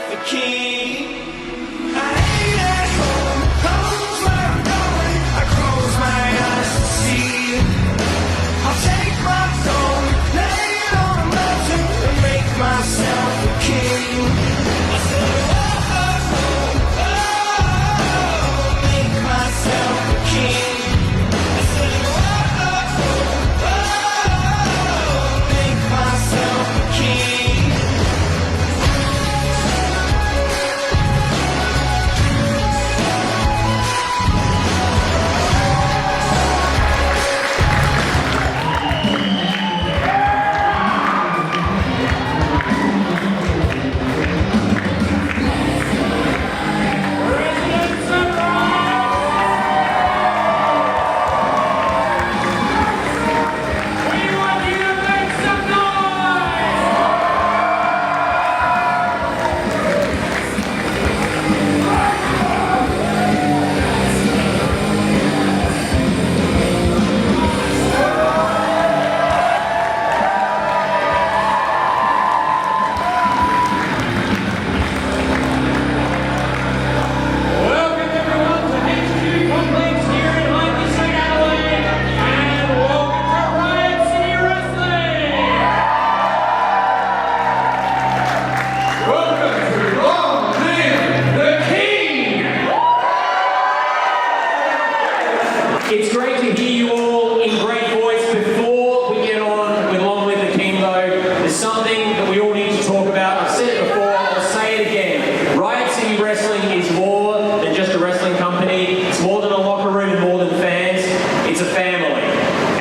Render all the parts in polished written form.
myself a king. I ain't at home, home's where I'm going. I close my eyes to see. I'll take my throne, lay it on a mountain, and make myself a king. I said, make myself a king. I said, make myself a king. It's great to hear you all in great voice. Before we get on with Long Live the King though, there's something that we all need to talk about. I've said it before, I'll say it again. Riot City Wrestling is more than just a wrestling company. It's more than a locker room and more than fans. It's a family.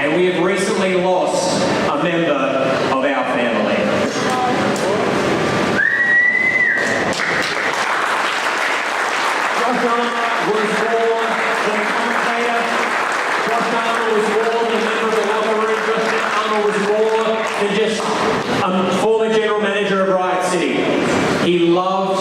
And we have recently lost a member of our family. Josh Armour was born as a commentator. Josh Armour was more than a member of the locker room. Josh Armour was more than just a former general manager of Riot City. He loved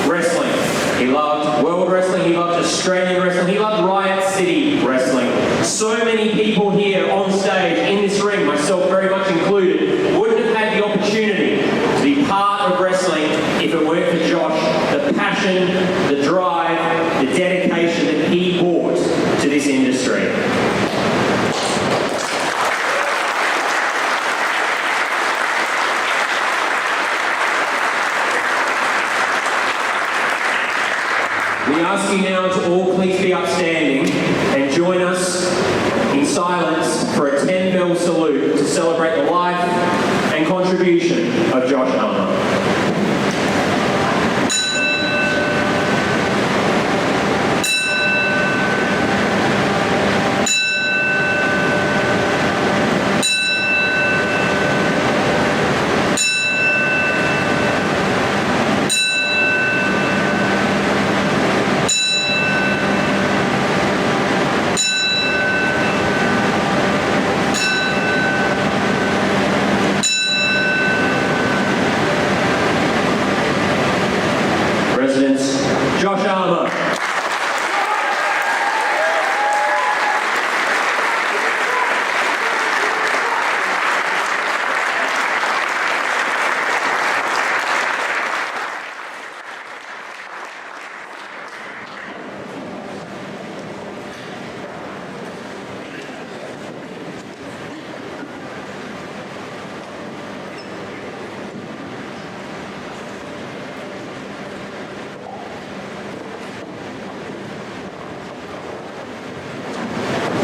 wrestling. He loved world wrestling. He loved Australian wrestling. He loved Riot City wrestling. So many people here on stage, in this ring, myself very much included, wouldn't have had the opportunity to be part of wrestling if it weren't for Josh. The passion, the drive, the dedication that he brought to this industry. We ask you now to all please be upstanding and join us in silence for a 10-bell salute to celebrate the life and contribution of Josh Armour. Josh Armour.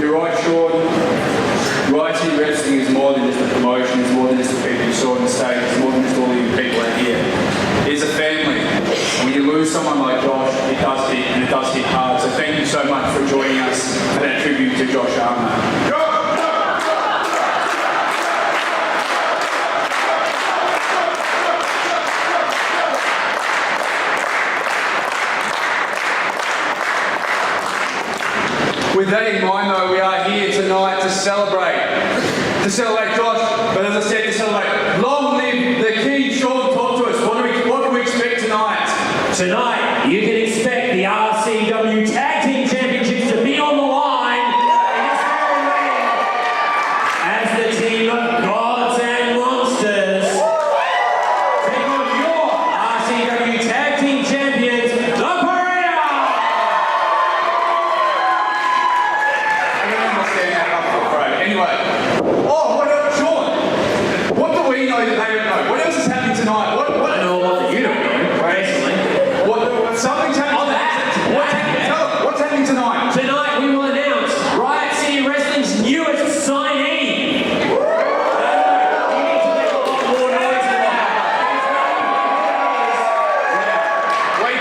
You're right, Sean. Riot City Wrestling is more than just a promotion, it's more than just the people you saw on the stage, it's more than just all of you people out here. It's a family. When you lose someone like Josh, it does hit, and it does hit hard. So thank you so much for joining us for that tribute to Josh Armour. With that in mind though, we are here tonight to celebrate Josh, but as I said, to celebrate Long Live the King. Sean, talk to us, what can we expect tonight? Tonight, you can expect the RCW Tag Team Championships to be on the line in this very ring as the team of gods and monsters take on your RCW Tag Team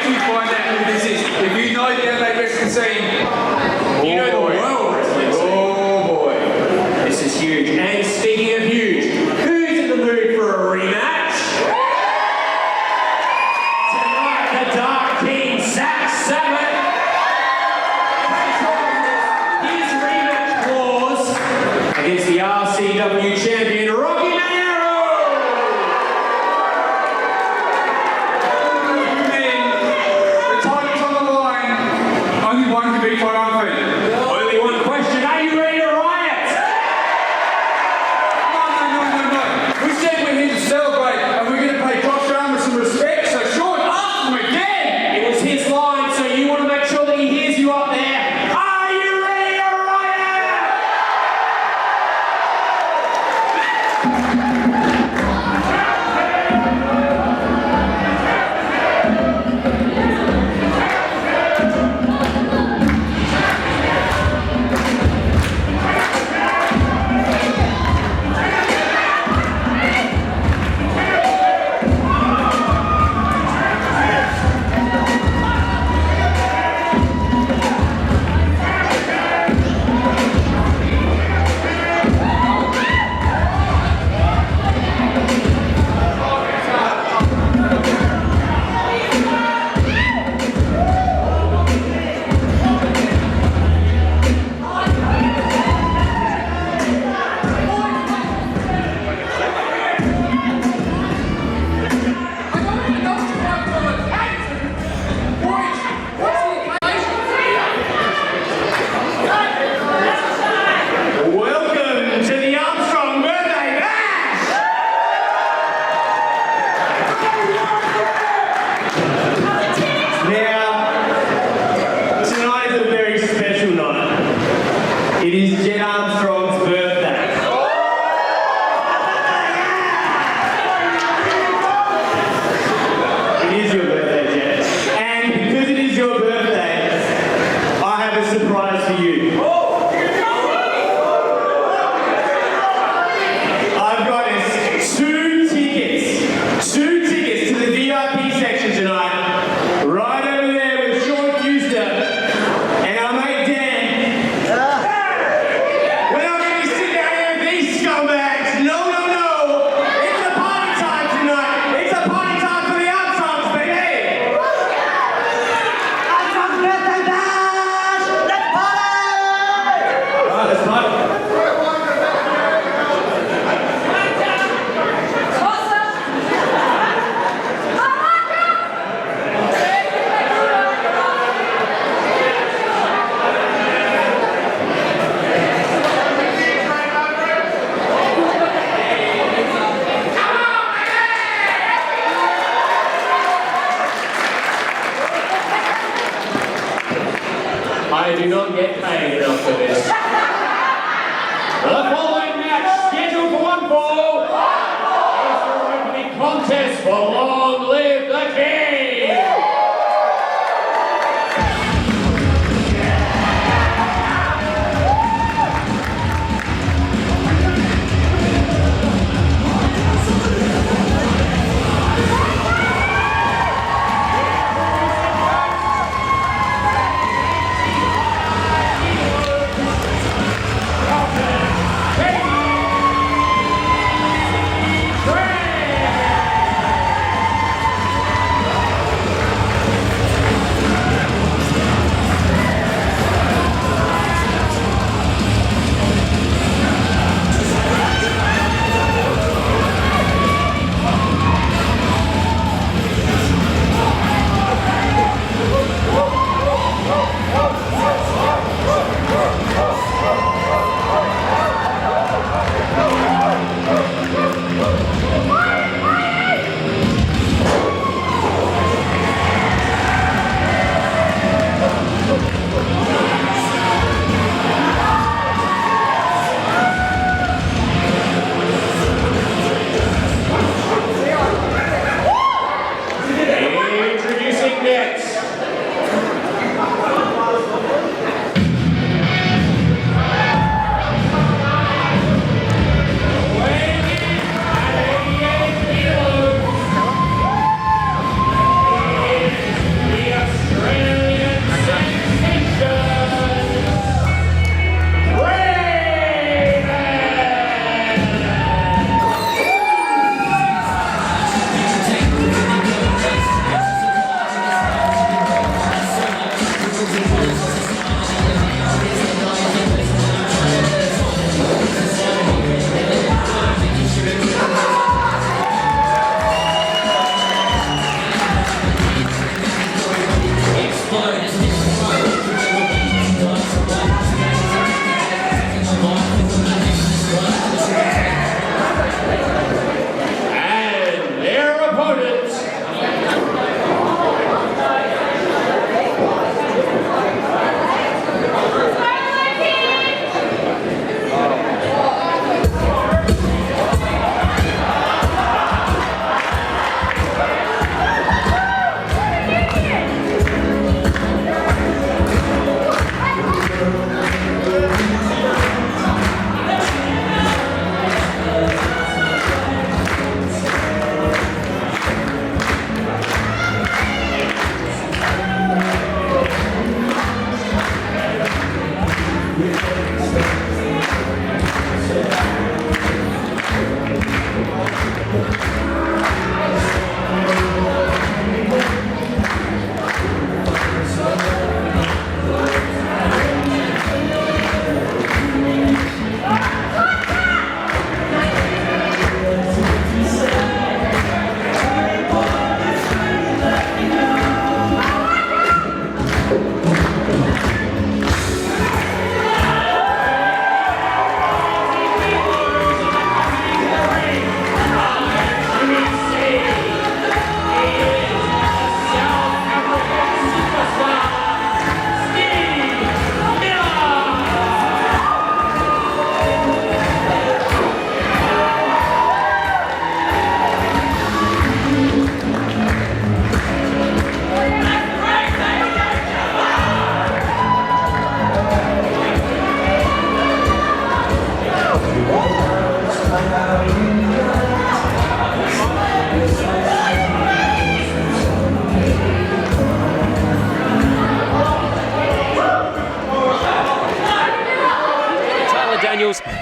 you find out who this is. If you know the Adelaide wrestling scene, you know the world wrestling scene. Oh boy, this is huge. And speaking of huge, who's in the mood for a rematch? Tonight, the Dark King, Zack Sabat, his rematch clause against the RCW champion, Rocky Manero. The title's on the line. Only one can be triumphant. Only one question, are you ready to riot? No. We said we're here to celebrate and we're going to pay Josh Armour some respect, so Sean, ask him again! It was his line, so you want to make sure that he hears you up there. Are you ready to riot? Welcome to the Armstrong Birthday Bash! Now, tonight is a very special night. It is Jet Armstrong's birthday. It is your birthday, Jet. And because it is your birthday, I have a surprise for you. I've got us two tickets to the VIP section tonight, right over there with Sean Fuster and our mate Dan. We're not going to sit down here with these scumbags. No. It's a party time tonight. It's a party time for the Armstrongs, baby. Armstrong's birthday bash. Let's party. All right, let's party. I do not get paid enough for this. The following match, scheduled for one fall, is your opening contest for Long Live the King!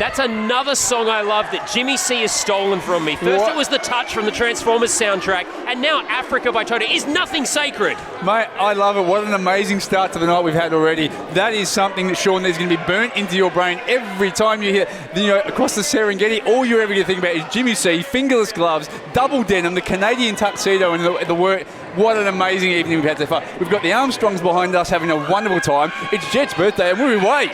That's another song I love that Jimmy C has stolen from me. First What? it was The Touch from the Transformers soundtrack, and now Africa by Toto. Is nothing sacred? Mate, I love it. What an amazing start to the night we've had already. That is something that, Sean, there's going to be burnt into your brain every time you hear, across the Serengeti, all you're ever going to think about is Jimmy C, fingerless gloves, double denim, the Canadian tuxedo, and the word. What an amazing evening we've had so far. We've got the Armstrongs behind us having a wonderful time. It's Jet's birthday, and we're away.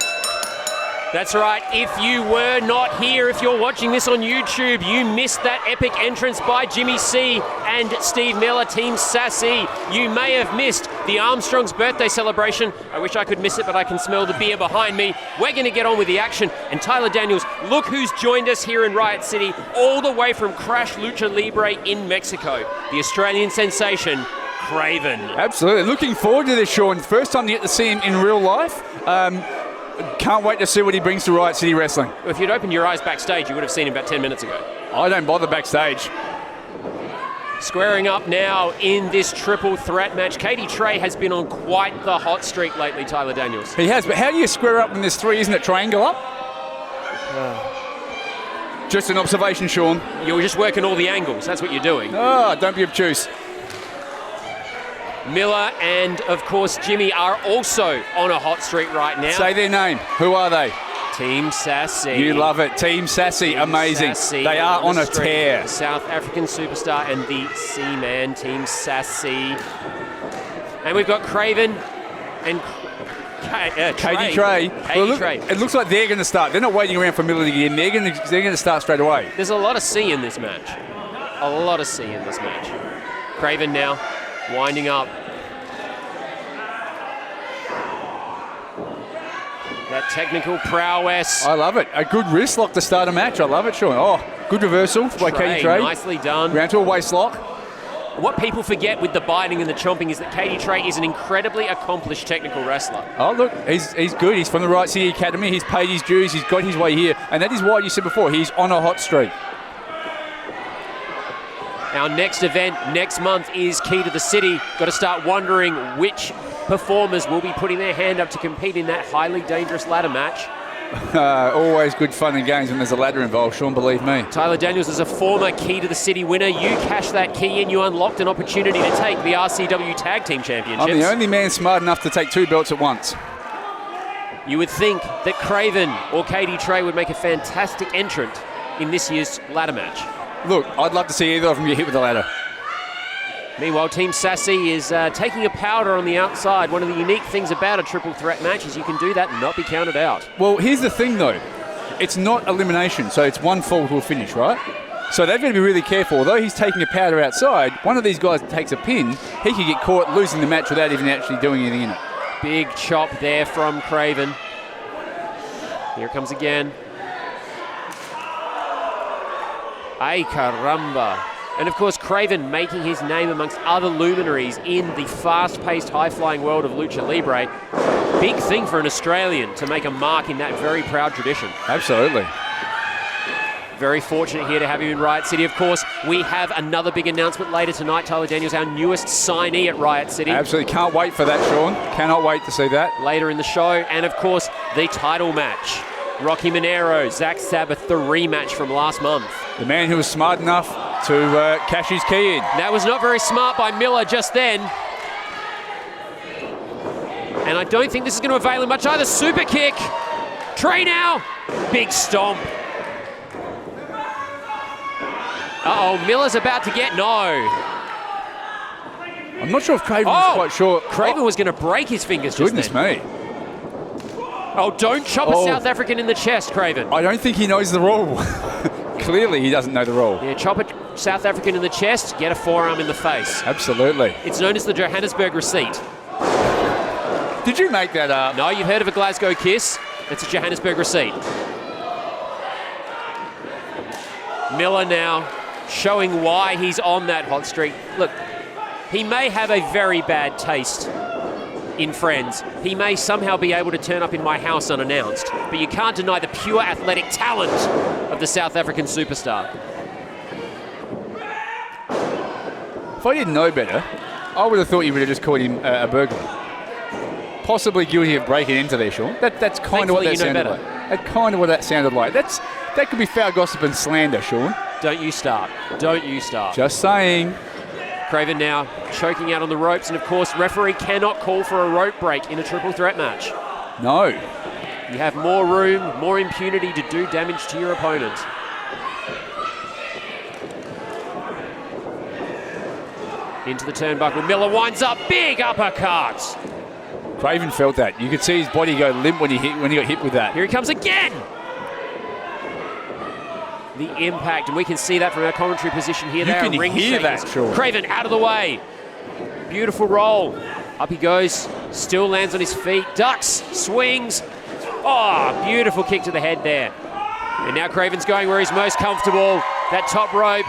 That's right. If you were not here, if you're watching this on YouTube, you missed that epic entrance by Jimmy C and Steve Miller, Team Sassy. You may have missed the Armstrong's birthday celebration. I wish I could miss it, but I can smell the beer behind me. We're going to get on with the action. And Tyler Daniels, look who's joined us here in Riot City, all the way from Crash Lucha Libre in Mexico. The Australian sensation, Craven. Absolutely. Looking forward to this, Sean. First time to get to see him in real life. Can't wait to see what he brings to Riot City Wrestling. If you'd opened your eyes backstage, you would have seen him about 10 minutes ago. I don't bother backstage. Squaring up now in this triple threat match. Katie Trey has been on quite the hot streak lately, Tyler Daniels. He has, but how do you square up when there's three? Isn't it triangle up? Just an observation, Sean. You're just working all the angles. That's what you're doing. Oh, don't be obtuse. Miller and, of course, Jimmy are also on a hot streak right now. Say their name. Who are they? Team Sassy. You love it. Team Sassy. Amazing. Sassy They are on a the streak. tear. The South African superstar and the C-Man, Team Sassy. And we've got Craven and Katie Trey. Well, look, Trey. it looks like they're going to start. They're not waiting around for Miller to get in. They're going to start straight away. There's a lot of C in this match. A lot of C in this match. Craven now winding up. That technical prowess. I love it. A good wrist lock to start a match. I love it, Sean. Oh, good reversal by Katie Trey. Nicely done. Round to a waist lock. What people forget with the biting and the chomping is that Katie Trey is an incredibly accomplished technical wrestler. Oh, look, he's good. He's from the Riot City Academy. He's paid his dues. He's got his way here. And that is why you said before, he's on a hot streak. Our next event next month is Key to the City. Got to start wondering which performers will be putting their hand up to compete in that highly dangerous ladder match. Always good fun and games when there's a ladder involved, Sean, believe me. Tyler Daniels is a former Key to the City winner. You cashed that key in, you unlocked an opportunity to take the RCW Tag Team Championships. I'm the only man smart enough to take two belts at once. You would think that Craven or Katie Trey would make a fantastic entrant in this year's ladder match. Look, I'd love to see either of them get hit with a ladder. Meanwhile, Team Sassy is taking a powder on the outside. One of the unique things about a triple threat match is you can do that and not be counted out. Well, here's the thing, though. It's not elimination, so it's one fall to a finish, right? So they've got to be really careful. Although he's taking a powder outside, one of these guys takes a pin, he could get caught losing the match without even actually doing anything in it. Big chop there from Craven. Here it comes again. Ay caramba. And of course, Craven making his name amongst other luminaries in the fast-paced, high-flying world of Lucha Libre. Big thing for an Australian to make a mark in that very proud tradition. Absolutely. Very fortunate here to have him in Riot City. Of course, we have another big announcement later tonight. Tyler Daniels, our newest signee at Riot City. Absolutely. Can't wait for that, Sean. Cannot wait to see that. Later in the show. And of course, the title match. Rocky Monero, Zach Sabbath, the rematch from last month. The man who was smart enough to cash his key in. That was not very smart by Miller just then. And I don't think this is going to avail him much either. Super kick. Trey now. Big stomp. Uh-oh, Miller's about to get... No. I'm not sure if Craven was quite sure. Craven was going to break his fingers just Goodness then. me. Oh, don't chop a South African in the chest, Craven. I don't think he knows the rule. Clearly, he doesn't know the rule. Yeah, chop a South African in the chest, get a forearm in the face. Absolutely. It's known as the Johannesburg receipt. Did you make that up? No, you've heard of a Glasgow kiss? It's a Johannesburg receipt. Miller now showing why he's on that hot streak. Look, he may have a very bad taste in friends. He may somehow be able to turn up in my house unannounced, but you can't deny the pure athletic talent of the South African superstar. If I didn't know better, I would have thought you would have just called him a burglar. Possibly guilty of breaking into there, Sean. That's kind of what Thankfully, that you know sounded better. like. That's kind of what that sounded like. That could be foul gossip and slander, Sean. Don't you start. Don't you start. Just saying. Craven now choking out on the ropes, and of course, referee cannot call for a rope break in a triple threat match. No. You have more room, more impunity to do damage to your opponent. Into the turnbuckle, Miller winds up, big uppercut. Craven felt that. You could see his body go limp when he got hit with that. Here he comes again. The impact, and we can see that from our commentary position here. You can hear that, Sean. Craven out of the way. Beautiful roll. Up he goes, still lands on his feet, ducks, swings. Oh, beautiful kick to the head there. And now Craven's going where he's most comfortable, that top rope.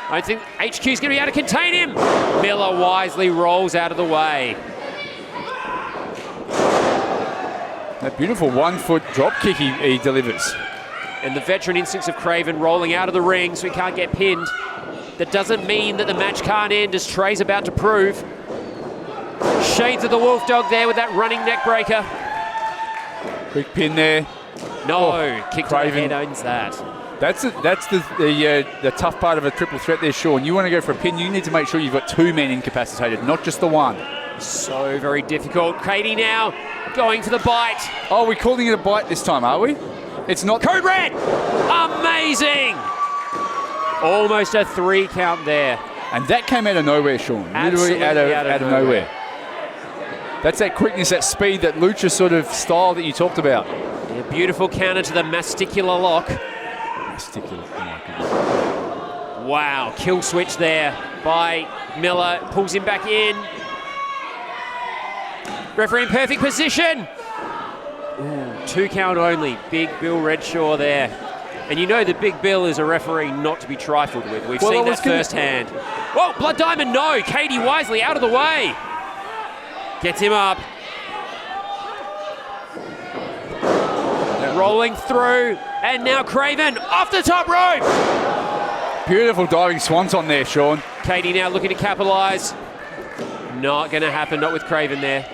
I think HQ's going to be able to contain him. Miller wisely rolls out of the way. That beautiful 1 foot drop kick he delivers. And the veteran instincts of Craven rolling out of the ring so he can't get pinned. That doesn't mean that the match can't end, as Trey's about to prove. Shades of the Wolf Dog there with that running neck breaker. Quick pin there. No, kick to the Craven. head owns that. That's the tough part of a triple threat there, Sean. You want to go for a pin, you need to make sure you've got 2 men incapacitated, not just the one. So very difficult. Katie now going for the bite. Oh, we're calling it a bite this time, are we? It's not. Code Red! Amazing! Almost a 3 count there. And that came out of nowhere, Sean. Literally out of nowhere. That's that quickness, that speed, that lucha sort of style that you talked about. Yeah, beautiful counter to the masticular lock. Masticular. Oh my goodness. Wow, kill switch there by Miller. Pulls him back in. Referee in perfect position. Ooh, 2 count only. Big Bill Redshaw there. And you know that Big Bill is a referee not to be trifled with. We've seen that firsthand. Whoa, Blood Diamond, no. Katie wisely out of the way. Gets him up. Rolling through. And now Craven off the top rope. Beautiful diving swanton there, Sean. Katie now looking to capitalise. Not going to happen, not with Craven there.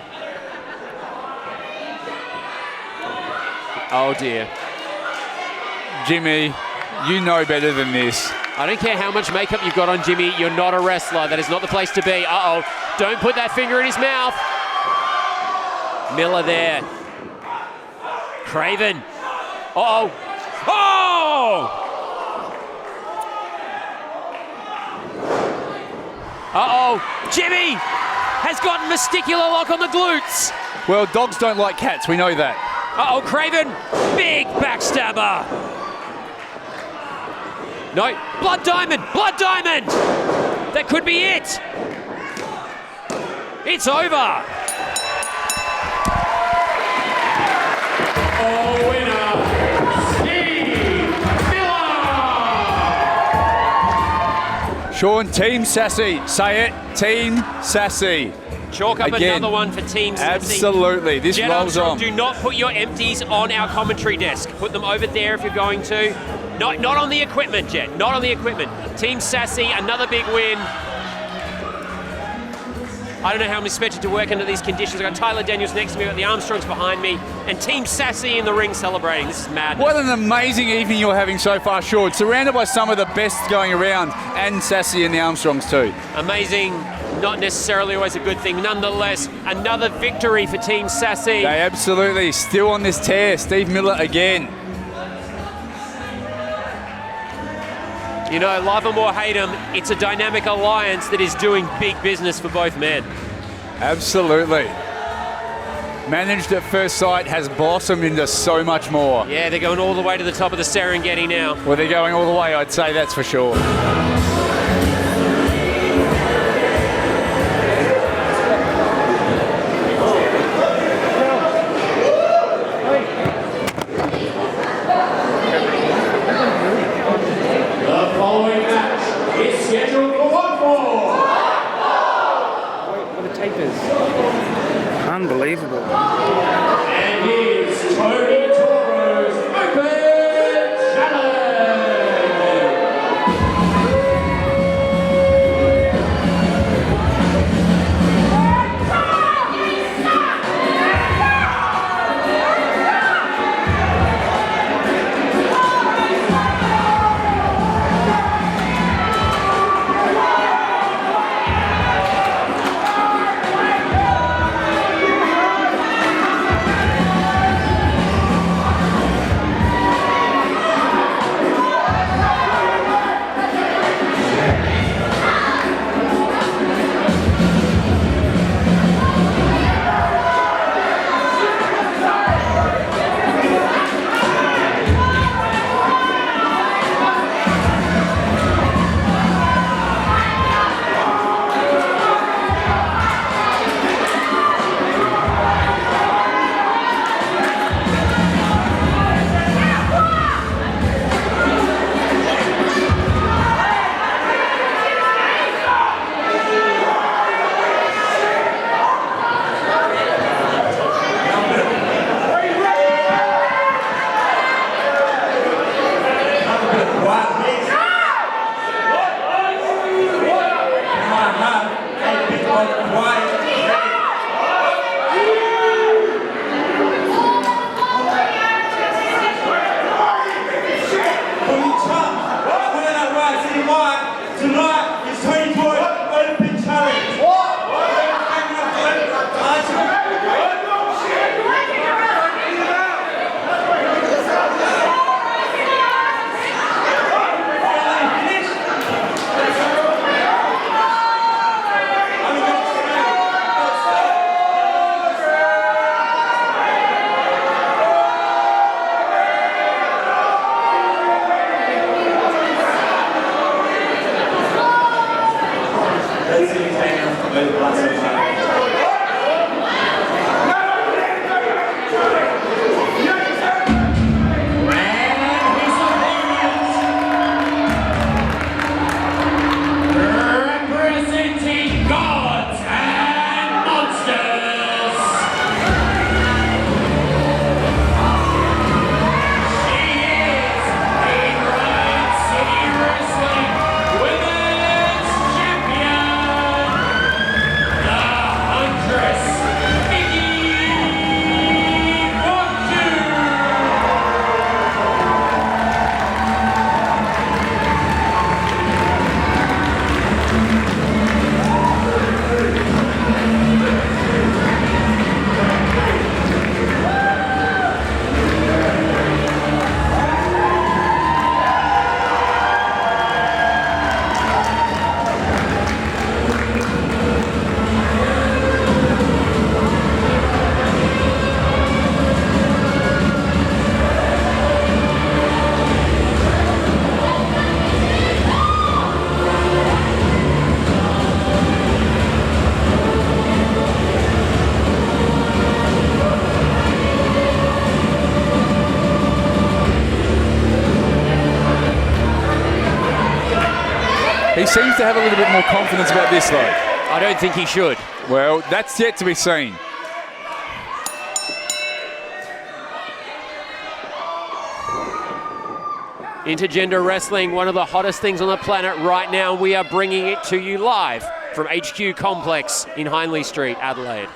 Oh dear. Jimmy, you know better than this. I don't care how much makeup you've got on, Jimmy. You're not a wrestler. That is not the place to be. Uh-oh. Don't put that finger in his mouth. Miller there. Craven. Uh-oh. Oh! Uh-oh. Jimmy has gotten masticular lock on the glutes. Well, dogs don't like cats. We know that. Uh-oh, Craven. Big backstabber. No. Blood Diamond. Blood Diamond. That could be it. It's over. Oh, winner, Steve Miller! Sean, Team Sassy. Say it, Team Sassy. Chalk up Again, another one for Team Sassy. Absolutely. This Jet rolls Armstrong, on. do not put your empties on our commentary desk. Put them over there if you're going to. Not on the equipment, Jet. Not on the equipment. Team Sassy, another big win. I don't know how I'm expected to work under these conditions. I've got Tyler Daniels next to me, I've got the Armstrongs behind me, and Team Sassy in the ring celebrating. This is madness. What an amazing evening you're having so far, Sean. Surrounded by some of the best going around, and Sassy and the Armstrongs too. Amazing, not necessarily always a good thing. Nonetheless, another victory for Team Sassy. They absolutely still on this tear. Steve Miller again. You know, love them or hate them, it's a dynamic alliance that is doing big business for both men. Absolutely. Managed at first sight, has blossomed into so much more. Yeah, they're going all the way to the top of the Serengeti now. Well, they're going all the way, I'd say, that's for sure. The following match is scheduled for one fall. The tape is unbelievable. And here's Tony Toro's Open Challenge. Representing gods and monsters, she is the Riot City Wrestling Women's Champion, the Huntress, Mickey Fortune. He seems to have a little bit more confidence about this, though. I don't think he should. Well, that's yet to be seen. Intergender wrestling, one of the hottest things on the planet right now. We are bringing it to you live from HQ Complex in Hindley Street, Adelaide.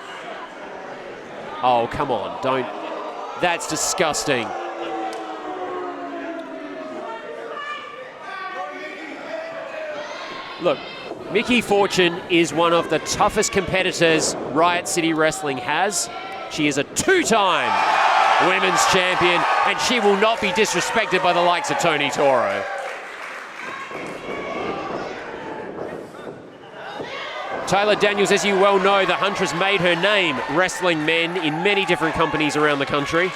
Oh, come on, don't. That's disgusting. Look, Mickey Fortune is one of the toughest competitors Riot City Wrestling has. She is a two-time women's champion, and she will not be disrespected by the likes of Tony Toro. Tyler Daniels, as you well know, the Huntress made her name wrestling men in many different companies around the country.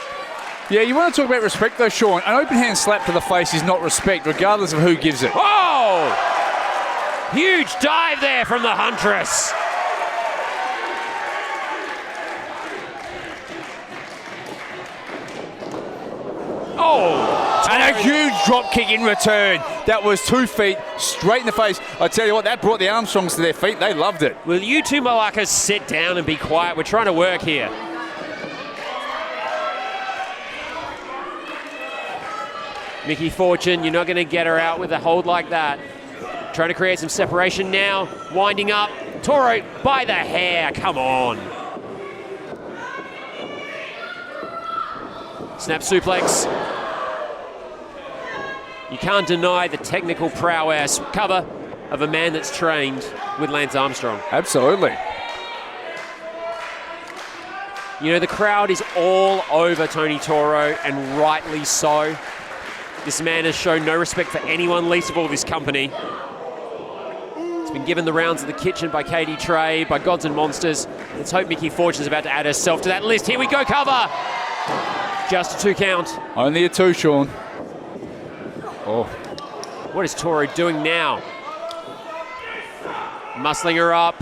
Yeah, you want to talk about respect, though, Sean. An open hand slap to the face is not respect, regardless of who gives it. Oh! Huge dive there from the Huntress. Oh! And a huge drop kick in return. That was 2 feet straight in the face. I tell you what, that brought the Armstrongs to their feet. They loved it. Will you two Malakas sit down and be quiet? We're trying to work here. Mickey Fortune, you're not going to get her out with a hold like that. Trying to create some separation now. Winding up. Toro by the hair. Come on. Snap suplex. You can't deny the technical prowess cover of a man that's trained with Lance Armstrong. Absolutely. You know, the crowd is all over Tony Toro, and rightly so. This man has shown no respect for anyone, least of all this company. He's been given the rounds of the kitchen by Katie Trey, by Gods and Monsters. Let's hope Mickey Fortune's about to add herself to that list. Here we go, cover! Just a 2 count. Only a 2, Sean. Oh. What is Toro doing now? Muscling her up.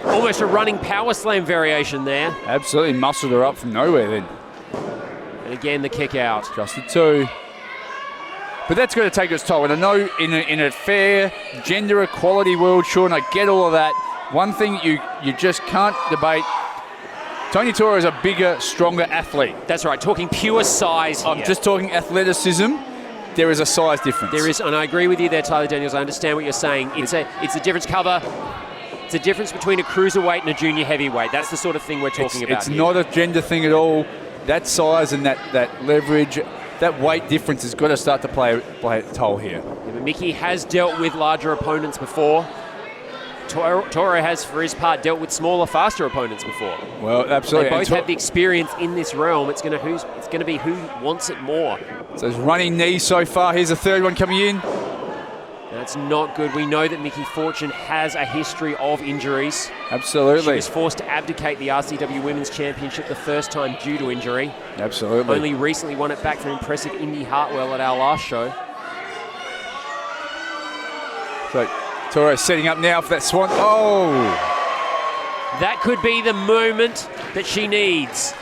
Almost a running power slam variation there. Absolutely muscled her up from nowhere then. And again, the kick out. Just a 2. But that's going to take its toll. And I know in a fair gender equality world, Sean, I get all of that. One thing you just can't debate, Tony Toro is a bigger, stronger athlete. That's right, talking pure size here. I'm just talking athleticism. There is a size difference. There is, and I agree with you there, Tyler Daniels. I understand what you're saying. It's a difference cover. It's a difference between a cruiserweight and a junior heavyweight. That's the sort of thing we're talking about. It's here. not a gender thing at all. That size and that leverage, that weight difference has got to start to play a toll here. Yeah, but Mickey has dealt with larger opponents before. Toro has, for his part, dealt with smaller, faster opponents before. Well, absolutely. They both have the experience in this realm. It's going to be who wants it more. So it's running knees so far. Here's the third one coming in. That's not good. We know that Mickey Fortune has a history of injuries. Absolutely. She was forced to abdicate the RCW Women's Championship the first time due to injury. Absolutely. Only recently won it back from impressive Indy Hartwell at our last show. So Toro setting up now for that swan. Oh! That could be the moment that she needs.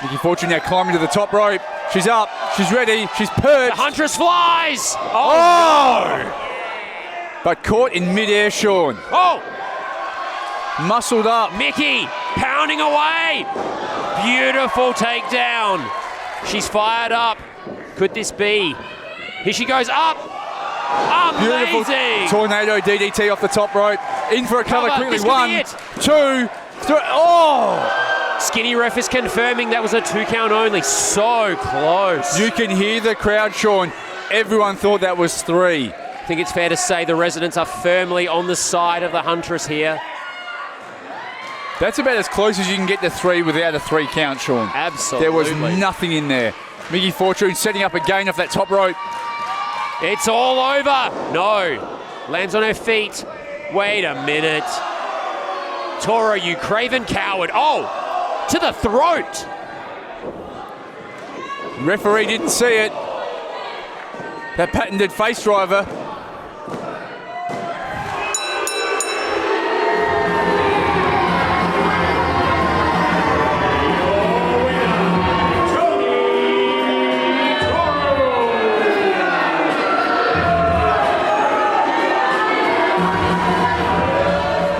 Nikki Fortune now climbing to the top rope. She's up. She's ready. She's The perched. Huntress flies. Oh! No. But caught in midair, Sean. Oh, Muscled up. Mickey pounding away. Beautiful takedown. She's fired up. Could this be? Here she goes up. Beautiful Amazing. tornado DDT off the top rope. In for a cover Cover. quickly. This could be 1, it. 2, 3. Oh! Skinny ref is confirming that was a 2 count only. So close. You can hear the crowd, Sean. Everyone thought that was 3. I think it's fair to say the residents are firmly on the side of the Huntress here. That's about as close as you can get to 3 without a 3 count, Sean. Absolutely. There was nothing in there. Mickey Fortune setting up again off that top rope. It's all over. No. Lands on her feet. Wait a minute. Toro, you craven coward. Oh, to the throat. Referee didn't see it. That patented face driver.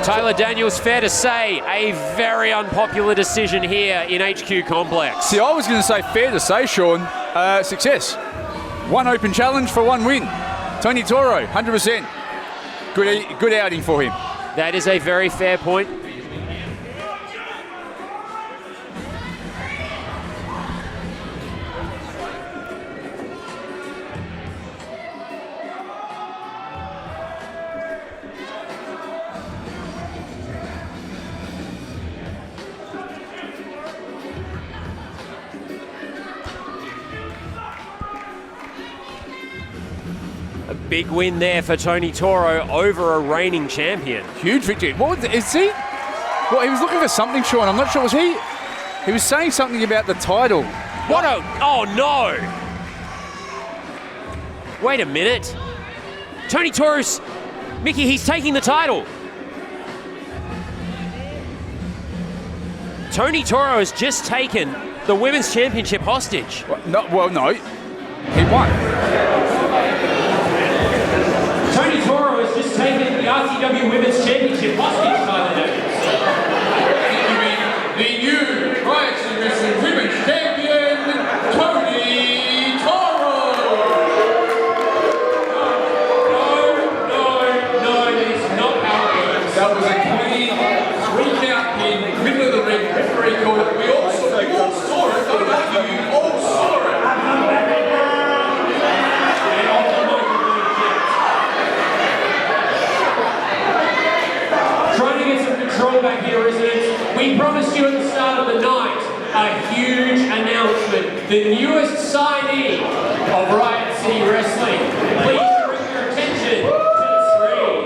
Tyler Daniels, fair to say, a very unpopular decision here in HQ Complex. See, I was going to say fair to say, Sean, success. 1 open challenge for 1 win. Tony Toro, 100%. Good outing for him. That is a very fair point. A big win there for Tony Toro over a reigning champion. Huge victory. What was, is he? Well, he was looking for something, Sean. I'm not sure. Was he? He was saying something about the title. What a... Oh, no. Wait a minute. Tony Toro's... Mickey, he's taking the title. Tony Toro has just taken the Women's Championship hostage. No. He won. Tony Toro has just taken the RCW Women's Championship hostage by the nose. The new Riot Wrestling Women's Champion, Tony Toro! No, that is not how it works. That was a clean 3-count pin, middle of the ring, referee called it. We all saw it, don't argue, you all saw it. Trying to get some control back here, residents. We promised you at the start of the night a huge announcement. The newest signee of Riot City Wrestling. Please direct your attention to the screen.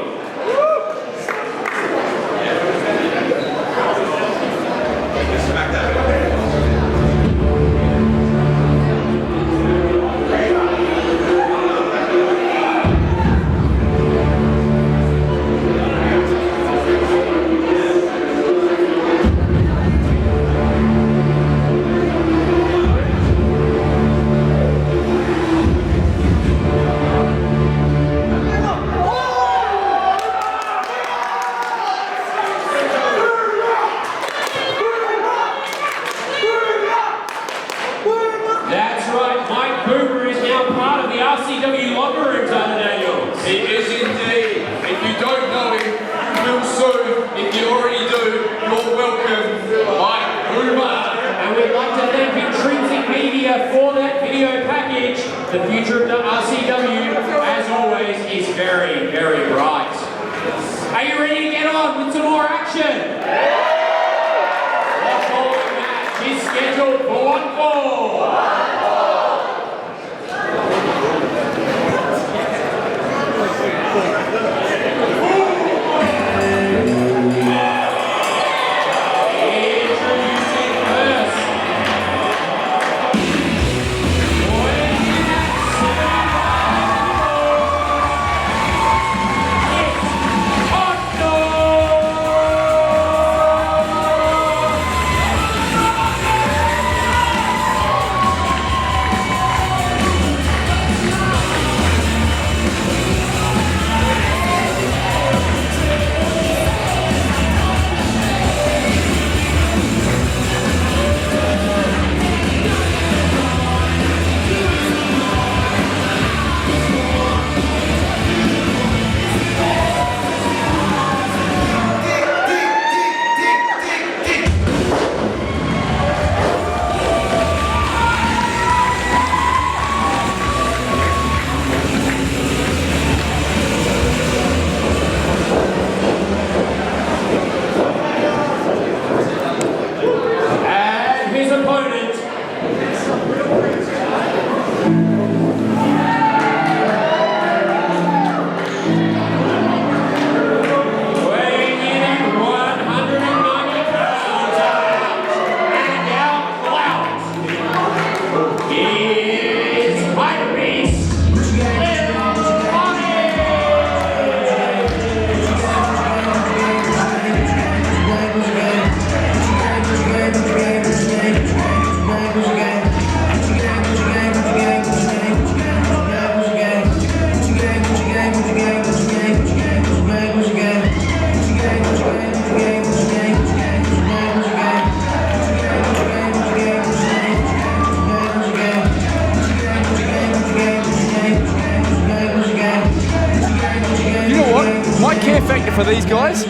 for these guys.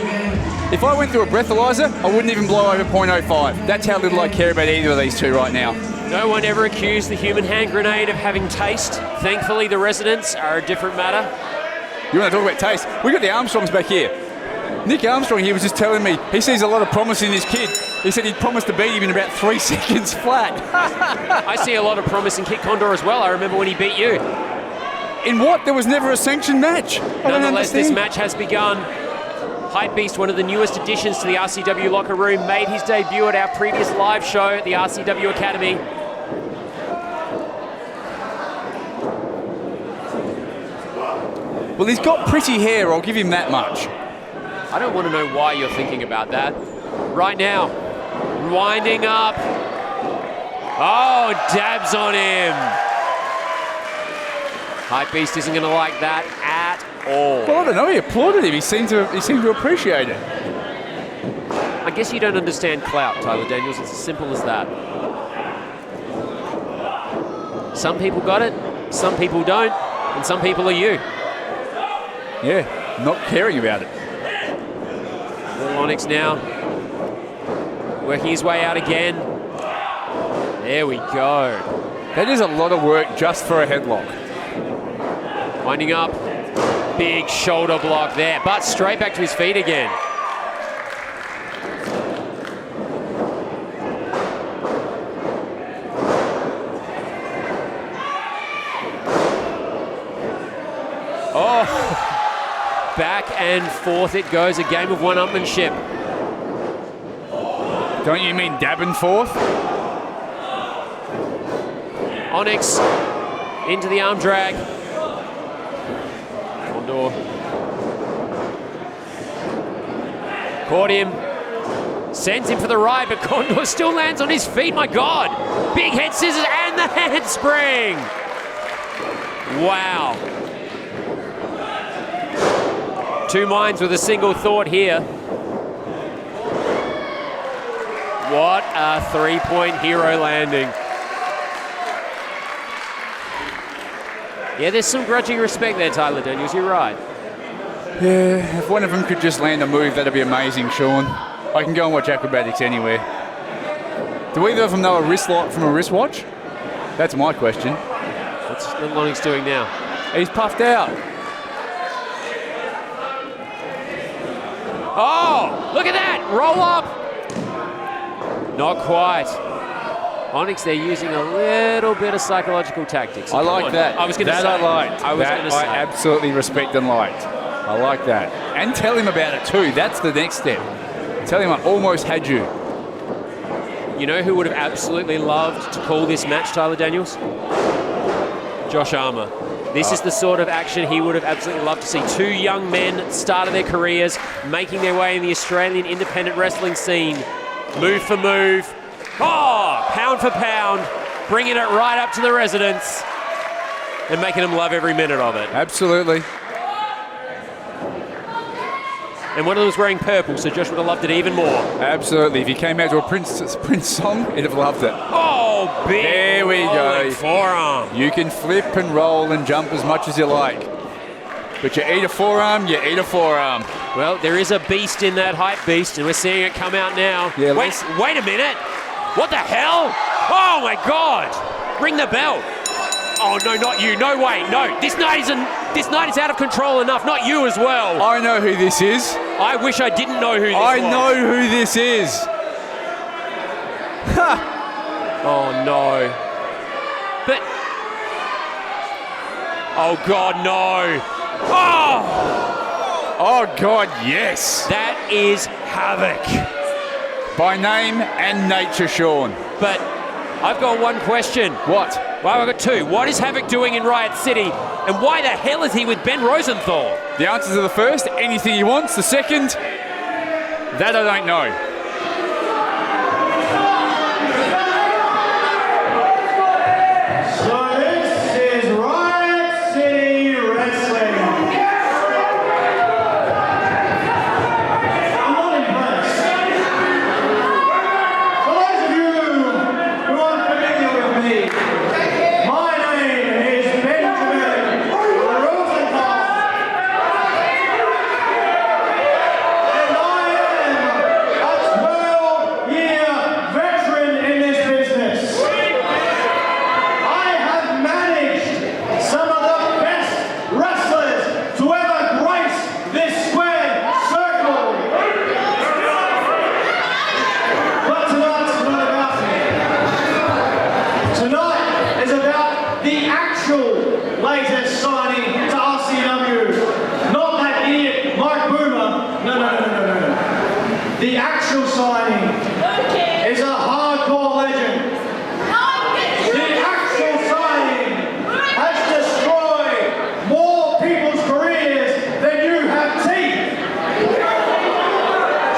If I went through a breathalyzer, I wouldn't even blow over 0.05. That's how little I care about either of these two right now. No one ever accused the human hand grenade of having taste. Thankfully, the residents are a different matter. You want to talk about taste? We got the Armstrongs back here. Nick Armstrong here was just telling me he sees a lot of promise in this kid. He said he'd promised to beat him in about 3 seconds flat. I see a lot of promise in Kit Condor as well. I remember when he beat you. In what? There was never a sanctioned match. Nonetheless, this match has begun. Hype Beast, one of the newest additions to the RCW locker room, made his debut at our previous live show at the RCW Academy. Well, he's got pretty hair, I'll give him that much. I don't want to know why you're thinking about that. Right now, winding up. Oh, dabs on him. Hype Beast isn't going to like that at all. Well, I don't know, he applauded him. He seemed to appreciate it. I guess you don't understand clout, Tyler Daniels. It's as simple as that. Some people got it, some people don't, and some people are you. Yeah, not caring about it. Little Onyx now, working his way out again. There we go. That is a lot of work just for a headlock. Winding up, big shoulder block there, but straight back to his feet again. Oh. Back and forth it goes, a game of one-upmanship. Don't you mean dabbing forth? Onyx into the arm drag. Condor. Caught him. Sends him for the ride, but Condor still lands on his feet, my God. Big head scissors and the handspring. Wow. Two minds with a single thought here. What a three-point hero landing. Yeah, there's some grudging respect there, Tyler Daniels, you're right. Yeah, if one of them could just land a move, that'd be amazing, Sean. I can go and watch acrobatics anywhere. Do either of them know a wrist lock from a wristwatch? That's my question. What's Little Onyx doing now? He's puffed out. Oh, look at that, roll up. Not quite. Onyx, they're using a little bit of psychological tactics. I like that. I was going to say. That I liked. I was going to say. I absolutely respect and liked. I like that. And tell him about it too. That's the next step. Tell him I almost had you. You know who would have absolutely loved to call this match, Tyler Daniels? Josh Armour. This is the sort of action he would have absolutely loved to see. Two young men at the start of their careers, making their way in the Australian independent wrestling scene. Move for move. Oh, pound for pound. Bringing it right up to the residents and making them love every minute of it. Absolutely. And one of them was wearing purple, so Josh would have loved it even more. Absolutely. If he came out to a Prince song, he'd have loved it. Oh, big There we go. forearm. You can flip and roll and jump as much as you like. But you eat a forearm, you eat a forearm. Well, there is a beast in that Hype Beast, and we're seeing it come out now. Yeah, wait a minute. What the hell? Oh, my God. Ring the bell. Oh, no, not you. No way. No. This night is out of control enough. Not you as well. I know who this is. I wish I didn't know who this was. I know who this is. Oh, no. But... Oh, God, no. Oh! Oh, God, yes. That is Havoc. By name and nature, Sean. But I've got one question. What? Well, I've got two. What is Havoc doing in Riot City? And why the hell is he with Ben Rosenthal? The answer to the first, anything he wants. The second, that I don't know. So this is Riot City Wrestling. I'm not impressed. For those of you who aren't familiar with me, my name is Benjamin Rosenthal. The actual signing is a hardcore legend. The actual signing has destroyed more people's careers than you have teeth.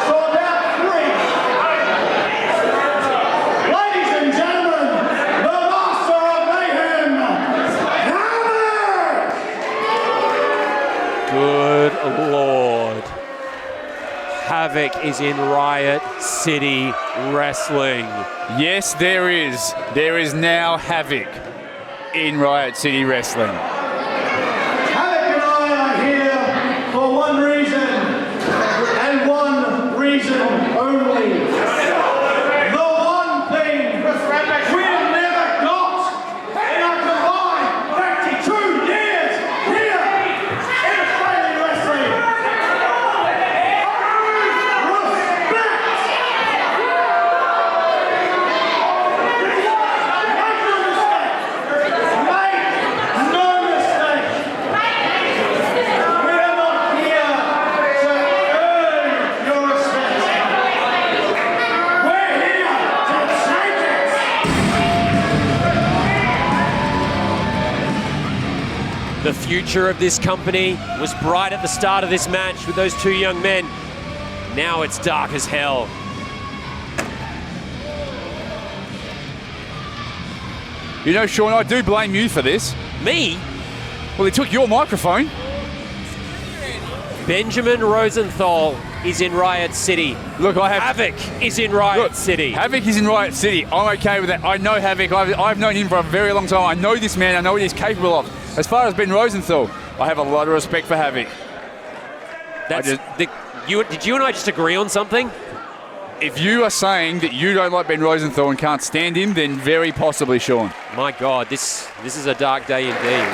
So about 3. Ladies and gentlemen, the master of mayhem, Hammer! Good Lord. Havoc is in Riot City Wrestling. Yes, there is. There is now Havoc in Riot City Wrestling. Havoc and I are here for one reason, and one reason only. The one thing we've never got in our combined 32 years here in Australian wrestling. The future of this company was bright at the start of this match with those 2 young men. Now it's dark as hell. You know, Sean, I do blame you for this. Me? Well, they took your microphone. Benjamin Rosenthal is in Riot City. Look, I have... Havoc is in Riot Look, City. Havoc is in Riot City. I'm okay with that. I know Havoc. I've known him for a very long time. I know this man. I know what he's capable of. As far as Ben Rosenthal, I have a lot of respect for Havoc. Did you and I just agree on something? If you are saying that you don't like Ben Rosenthal and can't stand him, then very possibly, Sean. My God, this is a dark day indeed.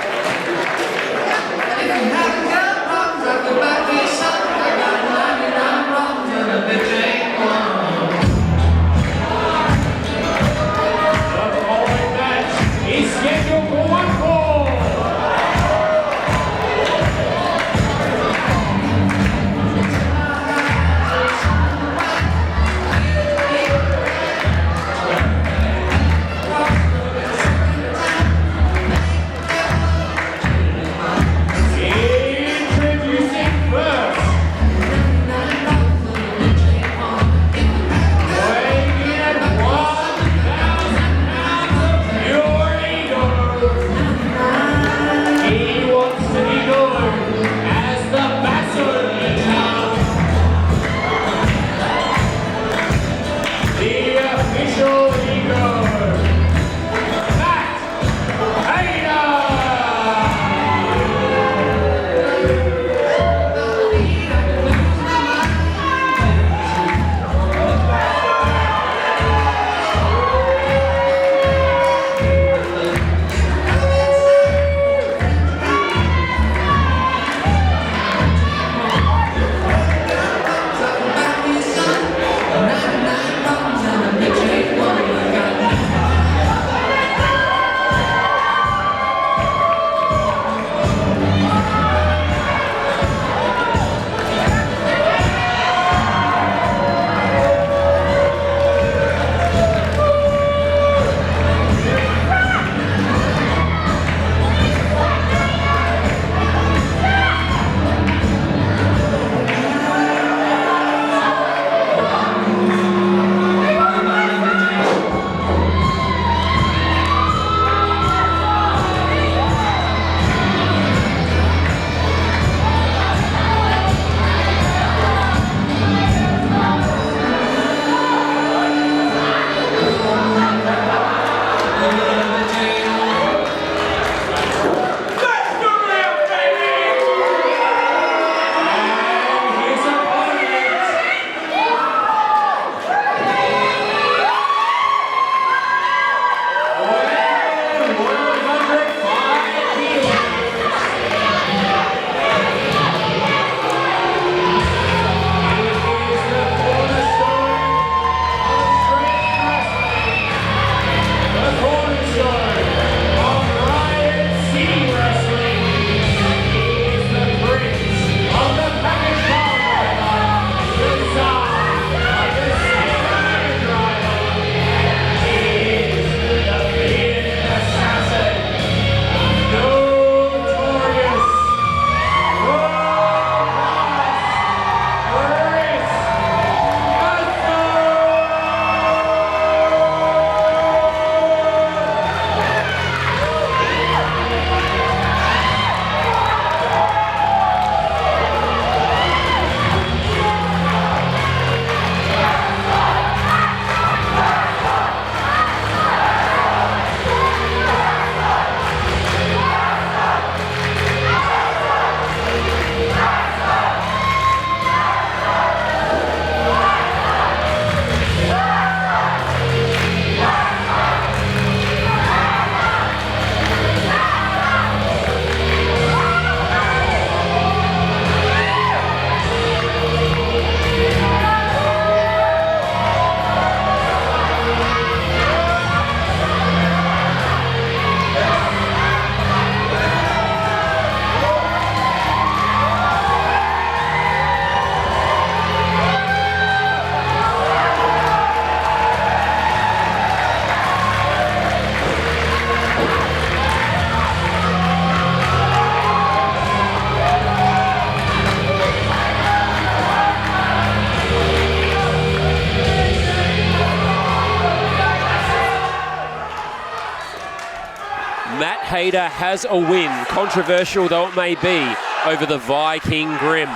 Hayter has a win, controversial though it may be, over the Viking Grim.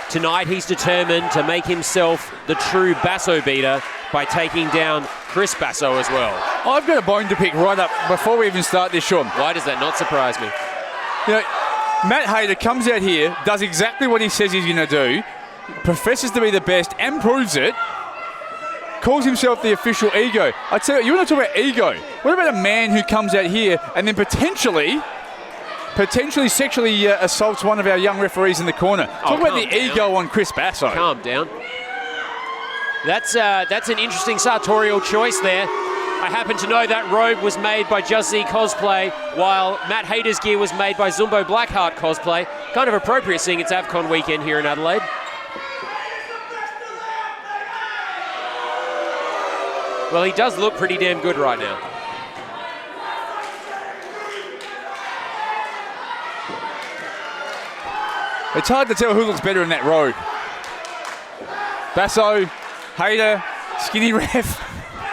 Tonight he's determined to make himself the true Basso beater by taking down Chris Basso as well. I've got a bone to pick right up before we even start this, Sean. Why does that not surprise me? You know, Matt Hayter comes out here, does exactly what he says he's going to do, professes to be the best and proves it, calls himself the official ego. I tell you, you want to talk about ego. What about a man who comes out here and then potentially sexually assaults one of our young referees in the corner? Talk about the ego on Chris Basso. Calm down. That's an interesting sartorial choice there. I happen to know that robe was made by Just Z Cosplay, while Matt Hayter's gear was made by Zumbo Blackheart Cosplay. Kind of appropriate seeing it's AVCON weekend here in Adelaide. Well, he does look pretty damn good right now. It's hard to tell who looks better in that robe. Basso, Hayter, skinny ref.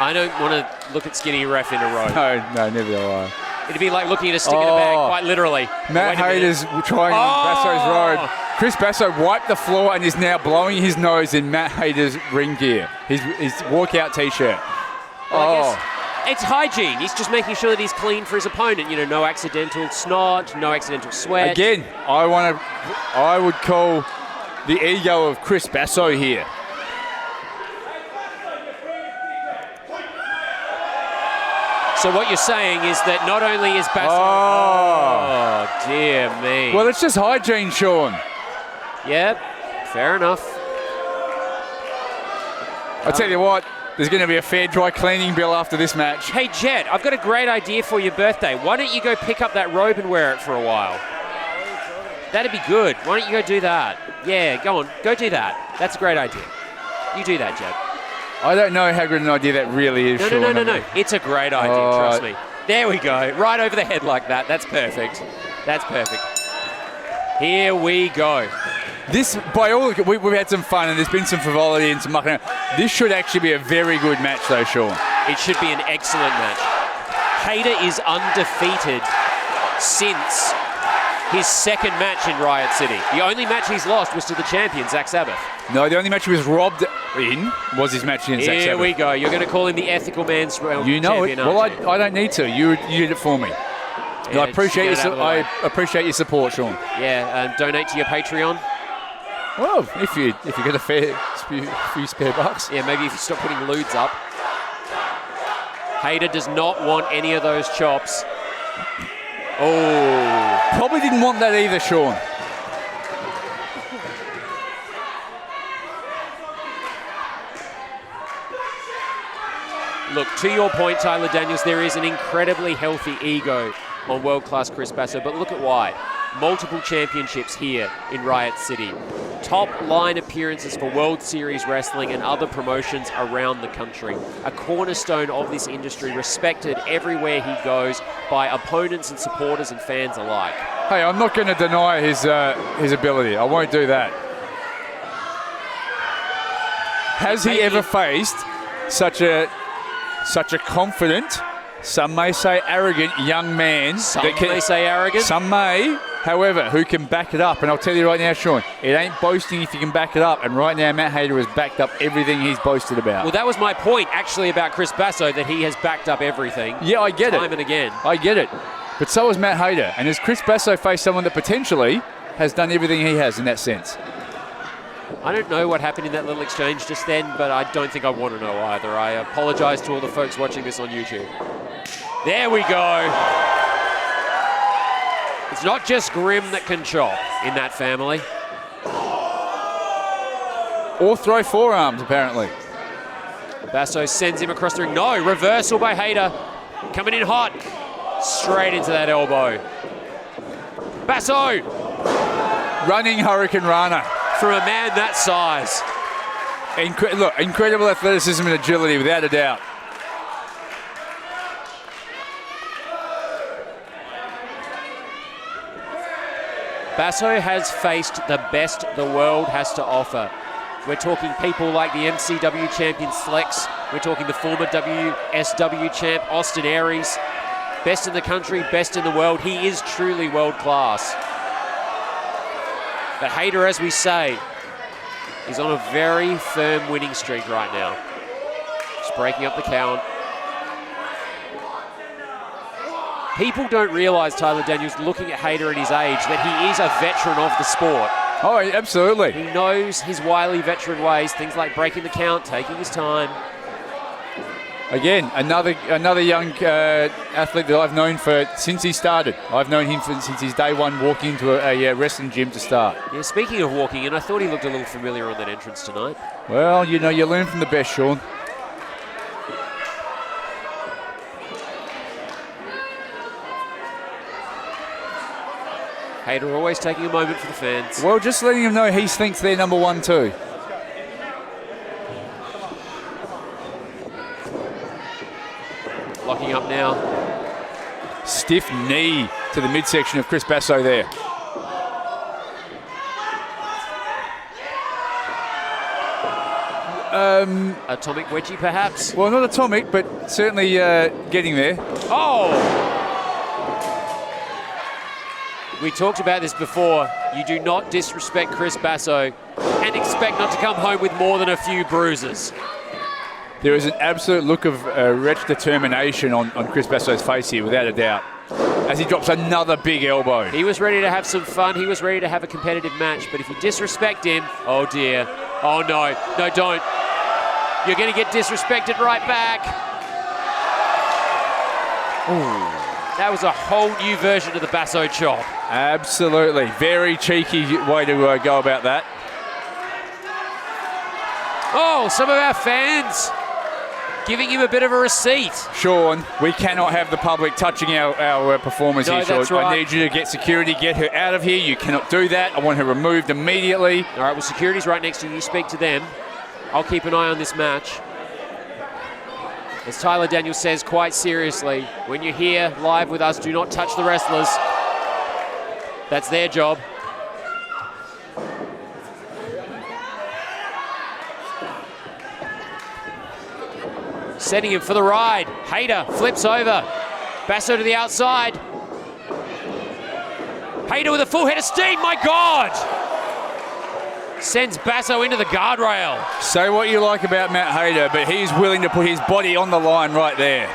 I don't want to look at skinny ref in a row. No, never do I. It'd be like looking at a stick in a bag, quite literally. Matt Hayter's trying on Basso's robe. Chris Basso wiped the floor and is now blowing his nose in Matt Hayter's ring gear, his walkout T-shirt. Well, I guess it's hygiene. He's just making sure that he's clean for his opponent. You know, no accidental snot, no accidental sweat. Again, I would call the ego of Chris Basso here. So what you're saying is that not only is Basso... Oh, dear me. Well, it's just hygiene, Sean. Yep, fair enough. I'll tell you what, there's going to be a fair dry cleaning bill after this match. Hey, Jet, I've got a great idea for your birthday. Why don't you go pick up that robe and wear it for a while? That'd be good. Why don't you go do that? Yeah, go on. Go do that. That's a great idea. You do that, Jet. I don't know how good an idea that really is, Sean. No. It's a great idea, trust me. There we go. Right over the head like that. That's perfect. That's perfect. Here we go. This, by all, we've had some fun and there's been some frivolity and some mucking around. This should actually be a very good match, though, Sean. It should be an excellent match. Hayter is undefeated since his second match in Riot City. The only match he's lost was to the champion, Zach Sabbath. No, the only match he was robbed in was his match against Zach Sabbath. Here we go. You're going to call him the ethical man's champion, you know it. Well, I don't need to. You did it for me. Yeah, I appreciate your support, Sean. Yeah, donate to your Patreon. Well, if you get a few spare bucks. Yeah, maybe if you stop putting lewds up. Hayter does not want any of those chops. Oh. Probably didn't want that either, Sean. Look, to your point, Tyler Daniels, there is an incredibly healthy ego on world-class Chris Basso, but look at why. Multiple championships here in Riot City. Top-line appearances for World Series Wrestling and other promotions around the country. A cornerstone of this industry, respected everywhere he goes by opponents and supporters and fans alike. Hey, I'm not going to deny his ability. I won't do that. Has he ever faced such a confident, some may say arrogant young man? Some may say arrogant. Some may, however, who can back it up. And I'll tell you right now, Sean, it ain't boasting if you can back it up. And right now, Matt Hayter has backed up everything he's boasted about. Well, that was my point, actually, about Chris Basso, that he has backed up everything. Yeah, I get it. Time and again. I get it. But so has Matt Hayter. And has Chris Basso faced someone that potentially has done everything he has in that sense? I don't know what happened in that little exchange just then, but I don't think I want to know either. I apologize to all the folks watching this on YouTube. There we go. It's not just Grim that can chop in that family. Or throw forearms, apparently. Basso sends him across the ring. No, reversal by Hayter. Coming in hot. Straight into that elbow. Basso! Running Hurricane Rana. From a man that size. Look, incredible athleticism and agility, without a doubt. Basso has faced the best the world has to offer. We're talking people like the MCW champion Slex. We're talking the former WSW champ Austin Aries. Best in the country, best in the world. He is truly world class. But Hayter, as we say, is on a very firm winning streak right now. Just breaking up the count. People don't realise, Tyler Daniels, looking at Hayter at his age, that he is a veteran of the sport. Oh, absolutely. He knows his wily veteran ways, things like breaking the count, taking his time. Again, another young athlete that I've known since he started. I've known him since his day one walking into a wrestling gym to start. Yeah, speaking of walking in, I thought he looked a little familiar on that entrance tonight. Well, you know, you learn from the best, Sean. Hayter always taking a moment for the fans. Well, just letting him know he thinks they're number one too. Locking up now. Stiff knee to the midsection of Chris Basso there. Atomic wedgie, perhaps? Well, not atomic, but certainly getting there. Oh! We talked about this before. You do not disrespect Chris Basso and expect not to come home with more than a few bruises. There is an absolute look of wretched determination on Chris Basso's face here, without a doubt, as he drops another big elbow. He was ready to have some fun. He was ready to have a competitive match. But if you disrespect him, oh dear. Oh no, no don't. You're going to get disrespected right back. Ooh. That was a whole new version of the Basso chop. Absolutely. Very cheeky way to go about that. Oh, some of our fans giving him a bit of a receipt. Sean, we cannot have the public touching our performers No, here, Sean. that's right. I need you to get security, get her out of here. You cannot do that. I want her removed immediately. All right, well, security's right next to you. You speak to them. I'll keep an eye on this match. As Tyler Daniels says quite seriously, when you're here live with us, do not touch the wrestlers. That's their job. Setting him for the ride. Hayter flips over. Basso to the outside. Hayter with a full head of steam, my God! Sends Basso into the guardrail. Say what you like about Matt Hayter, but he's willing to put his body on the line right there.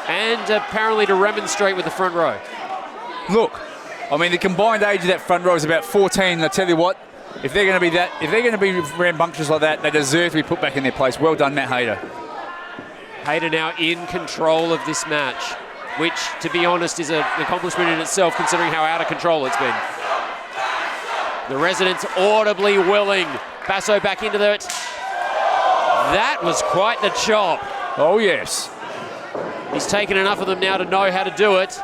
And apparently to remonstrate with the front row. Look, I mean, the combined age of that front row is about 14. I tell you what, if they're going to be rambunctious like that, they deserve to be put back in their place. Well done, Matt Hayter. Hayter now in control of this match, which, to be honest, is an accomplishment in itself, considering how out of control it's been. The residents audibly willing. Basso back into it. That was quite the chop. Oh, yes. He's taken enough of them now to know how to do it.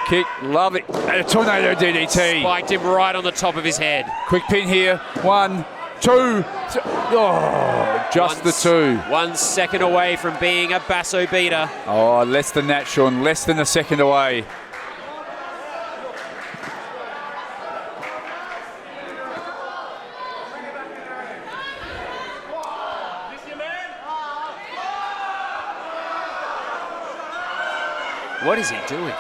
Kick, love it. And a tornado DDT. Spiked him right on the top of his head. Quick pin here. 1, 2. Oh, just the 2. 1 second away from being a Basso beater. Oh, less than that, Sean. Less than a second away. What is he doing?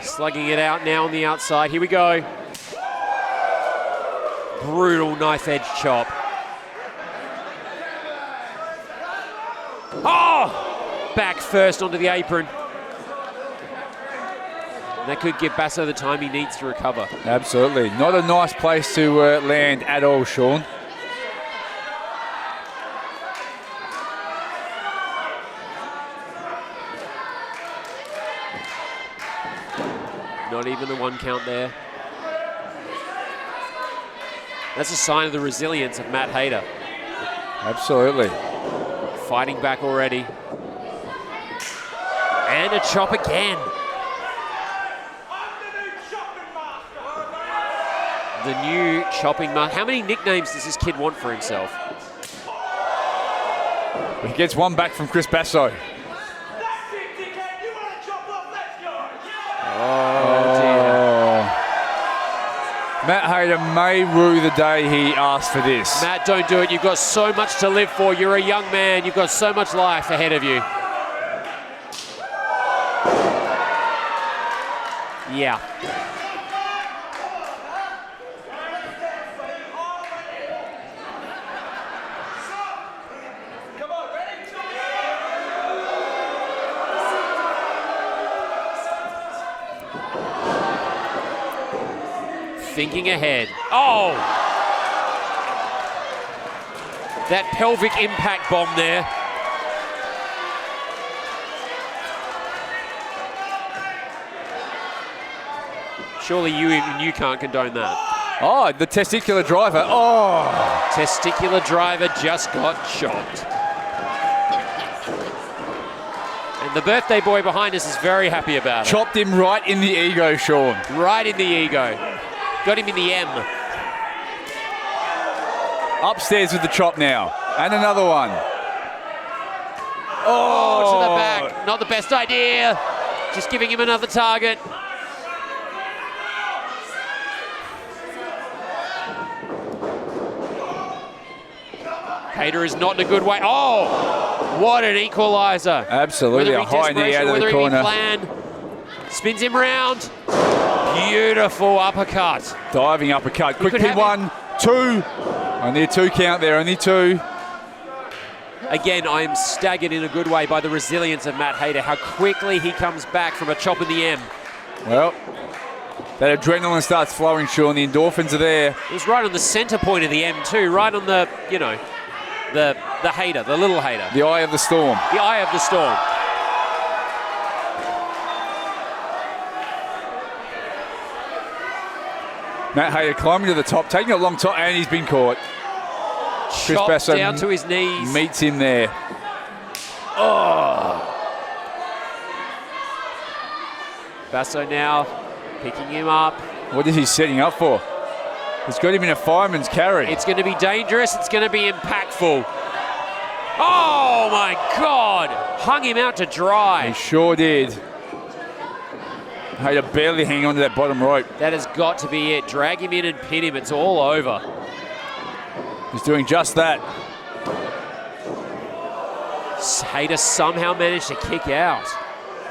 Slugging it out now on the outside. Here we go. Brutal knife edge chop. Oh! Back first onto the apron. That could give Basso the time he needs to recover. Absolutely. Not a nice place to land at all, Sean. Not even the 1 count there. That's a sign of the resilience of Matt Hayter. Absolutely. Fighting back already. And a chop again. The new chopping master. How many nicknames does this kid want for himself? He gets one back from Chris Basso. Oh, dear. Matt Hayter may rue the day he asked for this. Matt, don't do it. You've got so much to live for. You're a young man. You've got so much life ahead of you. Yeah. Thinking ahead. Oh! That pelvic impact bomb there. Surely you can't condone that. Oh, the testicular driver. Oh! Testicular driver just got chopped. And the birthday boy behind us is very happy about it. Chopped him right in the ego, Sean. Right in the ego. Got him in the M. Upstairs with the chop now. And another one. Oh, to the back. Not the best idea. Just giving him another target. Hayter is not in a good way. Oh, what an equaliser. Absolutely, a high knee out of the corner. Plan, spins him round. Beautiful uppercut. Diving uppercut. Quickly, 1, 2. Only a 2 count there, only 2. Again, I am staggered in a good way by the resilience of Matt Hayter, how quickly he comes back from a chop in the M. Well, that adrenaline starts flowing, Sean. The endorphins are there. It was right on the centre point of the M too, right on the, you know, the Hayter, the little Hayter. The eye of the storm. The eye of the storm. Matt Hayter climbing to the top, taking a long time, and he's been caught. Chris Chopped Basso down to his knees. meets him there. Oh! Basso now picking him up. What is he setting up for? He's got him in a fireman's carry. It's going to be dangerous. It's going to be impactful. Oh my God! Hung him out to dry. He sure did. Hayter barely hanging on to that bottom rope. That has got to be it. Drag him in and pin him. It's all over. He's doing just that. Hayter somehow managed to kick out.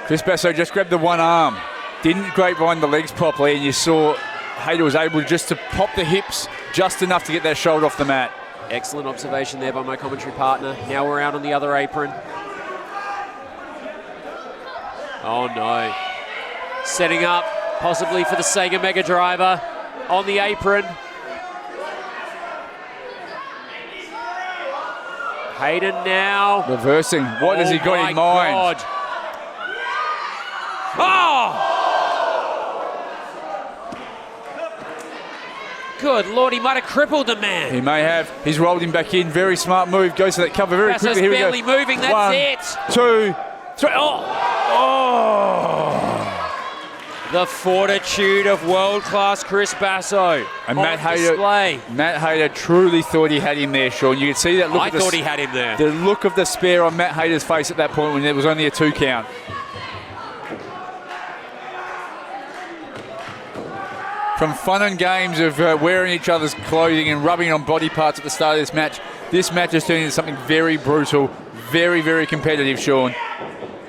Chris Basso just grabbed the one arm. Didn't grapevine the legs properly, and you saw Hayter was able just to pop the hips just enough to get that shoulder off the mat. Excellent observation there by my commentary partner. Now we're out on the other apron. Oh no. Setting up possibly for the Sega Mega Driver on the apron. Hayden now. Reversing. What has he got in mind? God. Oh! Good Lord, he might have crippled the man. He may have. He's rolled him back in. Very smart move. Goes to that cover very Basso's quickly. Here barely we go. moving. That's 1, it. 2, 3. Oh! The fortitude of world-class Chris Basso And on Matt display. Hayter truly thought he had him there, Sean. You could see that look. I thought he had him there. The look of despair on Matt Hayter's face at that point when there was only a 2 count. From fun and games of wearing each other's clothing and rubbing on body parts at the start of this match has turned into something very brutal, very, very competitive, Sean.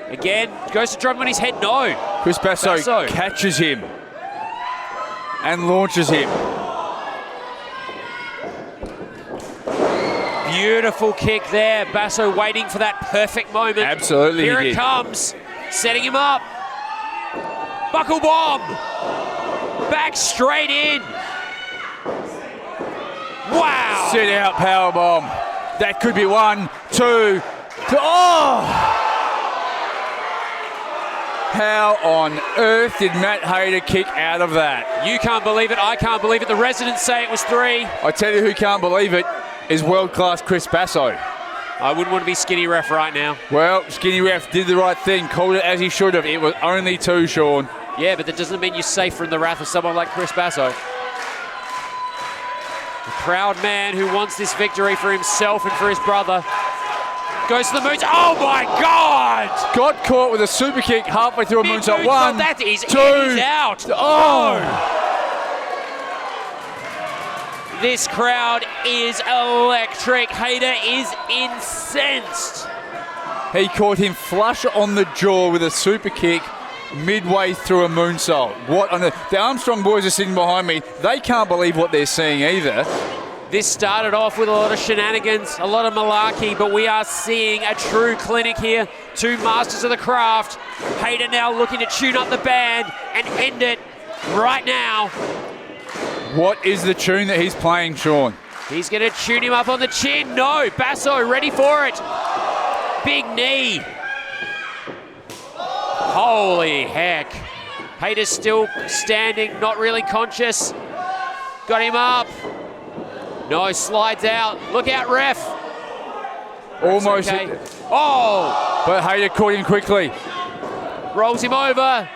Again, goes to drop him on his head. No. Chris Basso catches him and launches him. Beautiful kick there. Basso waiting for that perfect moment. Absolutely, Here he it did. comes. Setting him up. Buckle bomb. Back straight in. Wow. Sit out powerbomb. That could be 1, 2. Oh! How on earth did Matt Hayter kick out of that? You can't believe it. I can't believe it. The residents say it was 3. I tell you who can't believe it is world-class Chris Basso. I wouldn't want to be skinny ref right now. Well, skinny ref did the right thing, called it as he should have. It was only 2, Sean. Yeah, but that doesn't mean you're safe from the wrath of someone like Chris Basso. A proud man who wants this victory for himself and for his brother. Goes to the moonsault. Oh my God! Got caught with a super kick halfway through a moonsault. Mid-moonsault, One, that is two. it. He's out. Oh! This crowd is electric. Hayter is incensed. He caught him flush on the jaw with a super kick midway through a moonsault. What on the Armstrong boys are sitting behind me. They can't believe what they're seeing either. This started off with a lot of shenanigans, a lot of malarkey, but we are seeing a true clinic here. Two masters of the craft. Hayter now looking to tune up the band and end it right now. What is the tune that he's playing, Sean? He's going to tune him up on the chin. No, Basso ready for it. Big knee. Holy heck. Hayter's still standing, not really conscious. Got him up. No, slides out. Look out, ref. Almost. Okay. Oh! But Hayter caught him quickly. Rolls him over.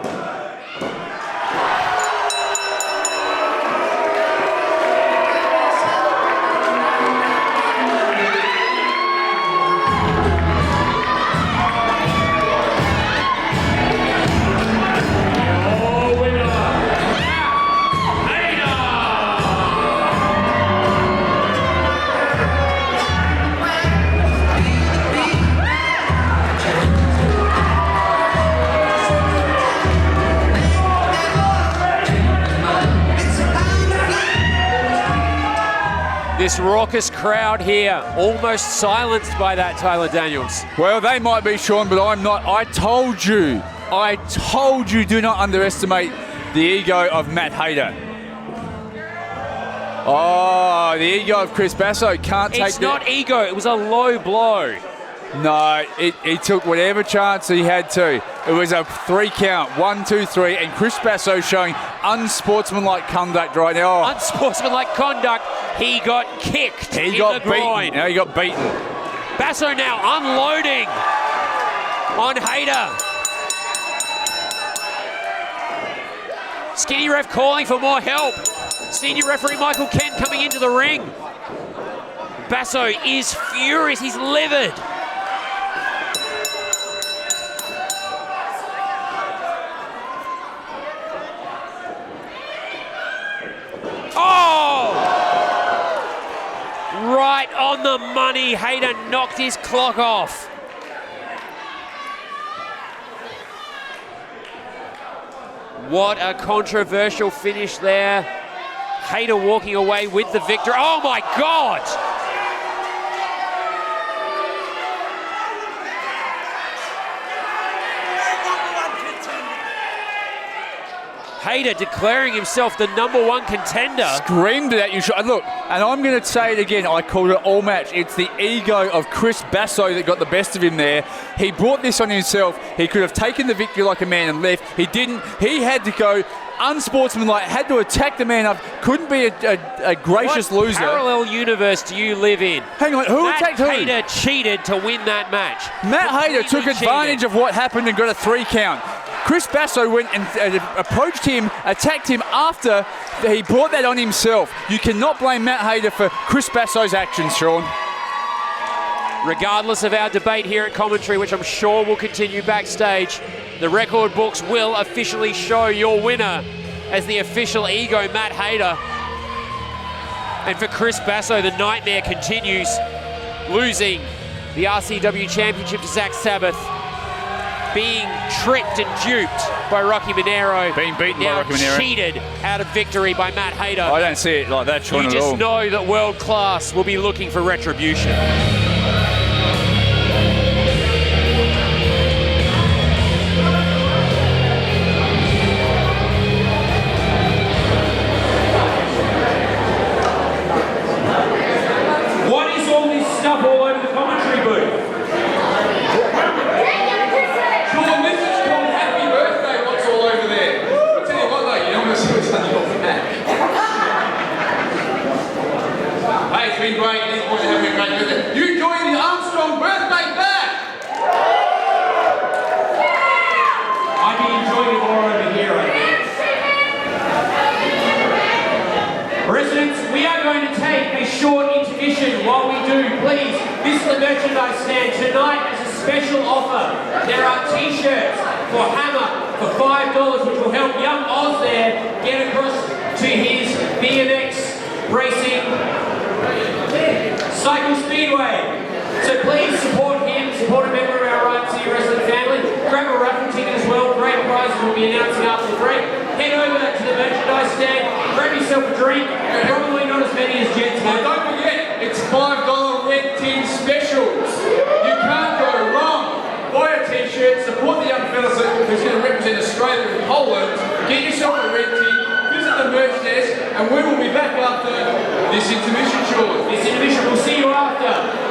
This raucous crowd here, almost silenced by that, Tyler Daniels. Well, they might be, Sean, but I'm not. I told you, do not underestimate the ego of Matt Hayter. Oh, the ego of Chris Basso can't take. It's not ego, it was a low blow. No, he took whatever chance he had to. It was a 3 count, 1, 2, 3, and Chris Basso showing unsportsmanlike conduct right now. Oh. Unsportsmanlike conduct. He got kicked in the groin. Now he got beaten. Basso now unloading on Hayter. Skinny ref calling for more help. Senior referee Michael Kent coming into the ring. Basso is furious. He's livid. Oh! Right on the money. Hayter knocked his clock off. What a controversial finish there. Hayter walking away with the victory. Oh my God! Hayter declaring himself the #1 contender. Screamed it at you. Look, and I'm going to say it again. I called it all match. It's the ego of Chris Basso that got the best of him there. He brought this on himself. He could have taken the victory like a man and left. He didn't. He had to go unsportsmanlike, had to attack the man up. Couldn't be a gracious loser. What parallel universe do you live in? Hang on, who attacked who? Matt Hayter cheated to win that match. Matt Hayter took Completely advantage cheated. of what happened and got a 3 count. Chris Basso went and approached him, attacked him after he brought that on himself. You cannot blame Matt Hayter for Chris Basso's actions, Sean. Regardless of our debate here at commentary, which I'm sure will continue backstage, the record books will officially show your winner as the official ego, Matt Hayter. And for Chris Basso, the nightmare continues, losing the RCW Championship to Zach Sabbath, being tricked and duped by Rocky Monero, Being beaten now by Rocky Monero. cheated out of victory by Matt Hayter. I don't see it like that, Sean, You at just all. know that world class will be looking for retribution. What is all this stuff all over the commentary booth? Sean, this is called Happy Birthday, what's all over there? I'll tell you what though, you don't want to see what's on your back. Hey, it's been great, these boys are having a great birthday. You joined the Armstrong birthday bash! I'd be enjoying it more over here, I think. Residents, we are going to take a short intermission. While we do, please, this the merchandise stand. Tonight, as a special offer, there are t-shirts for Hammer for $5, which will help young Oz there get across to his BMX racing cycle speedway. So please support him, support a member of our Riot City Wrestling family. Grab a raffle ticket as well. Great prizes we'll be announcing after the break. Head over to the merchandise stand, grab yourself a drink. Probably not as many as Jet's And got. don't forget, it's $5 red tin specials. You can't go wrong. Buy a t-shirt, support the young fella who's going to represent Australia and Poland. Get yourself a red tin, visit the merch desk, and we will be back after this intermission, Sean. This intermission, we'll see you after.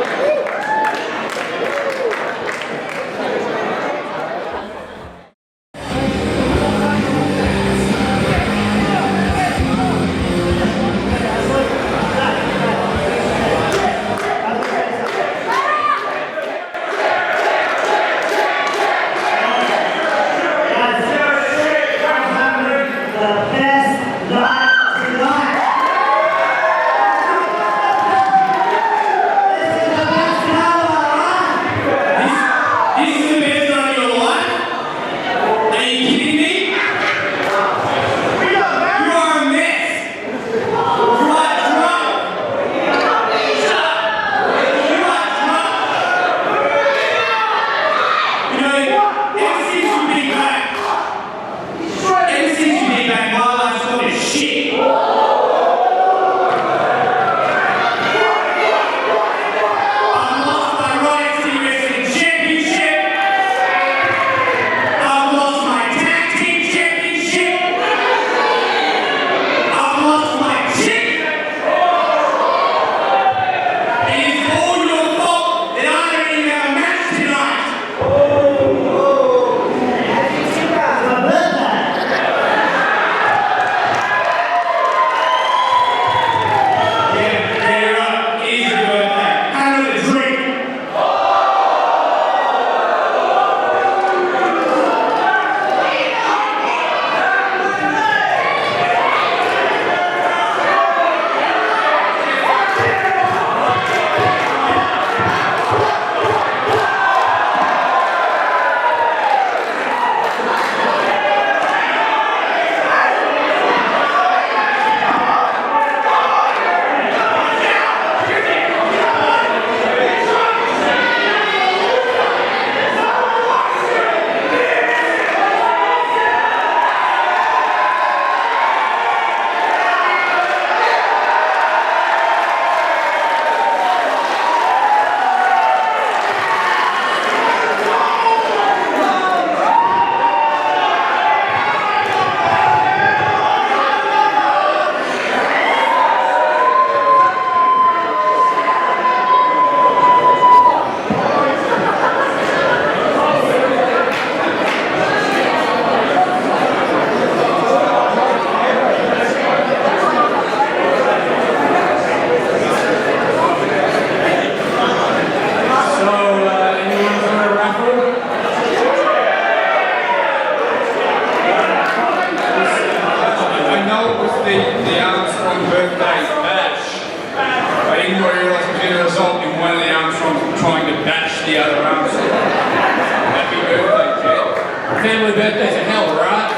Family birthdays are hell, right?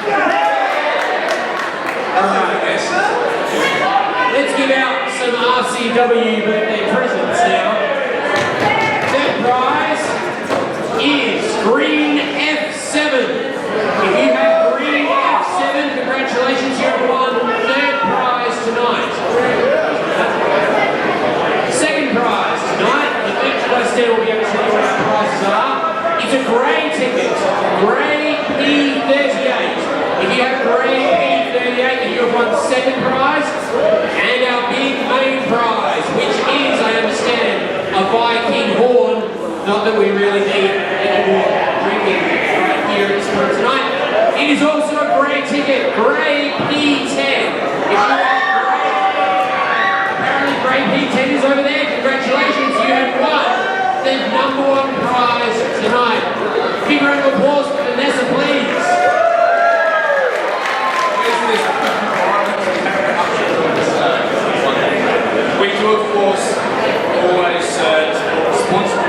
Let's give out some RCW birthday presents now. Third prize is Green F7. If you have Green F7, congratulations, you have won third prize tonight. Second prize tonight, the merchandise stand will be able to show you what our prizes are. It's a grey ticket, grey P38. If you have grey P38, then you have won second prize. And our big main prize, which is, I understand, a Viking horn. Not that we really need any more drinking right here at this point tonight. It is also a grey ticket, grey P10. If you have grey, apparently grey P10 is over there. Congratulations, you have won the #1 prize tonight. Big round of applause for Vanessa, please. We do, of course, always sponsor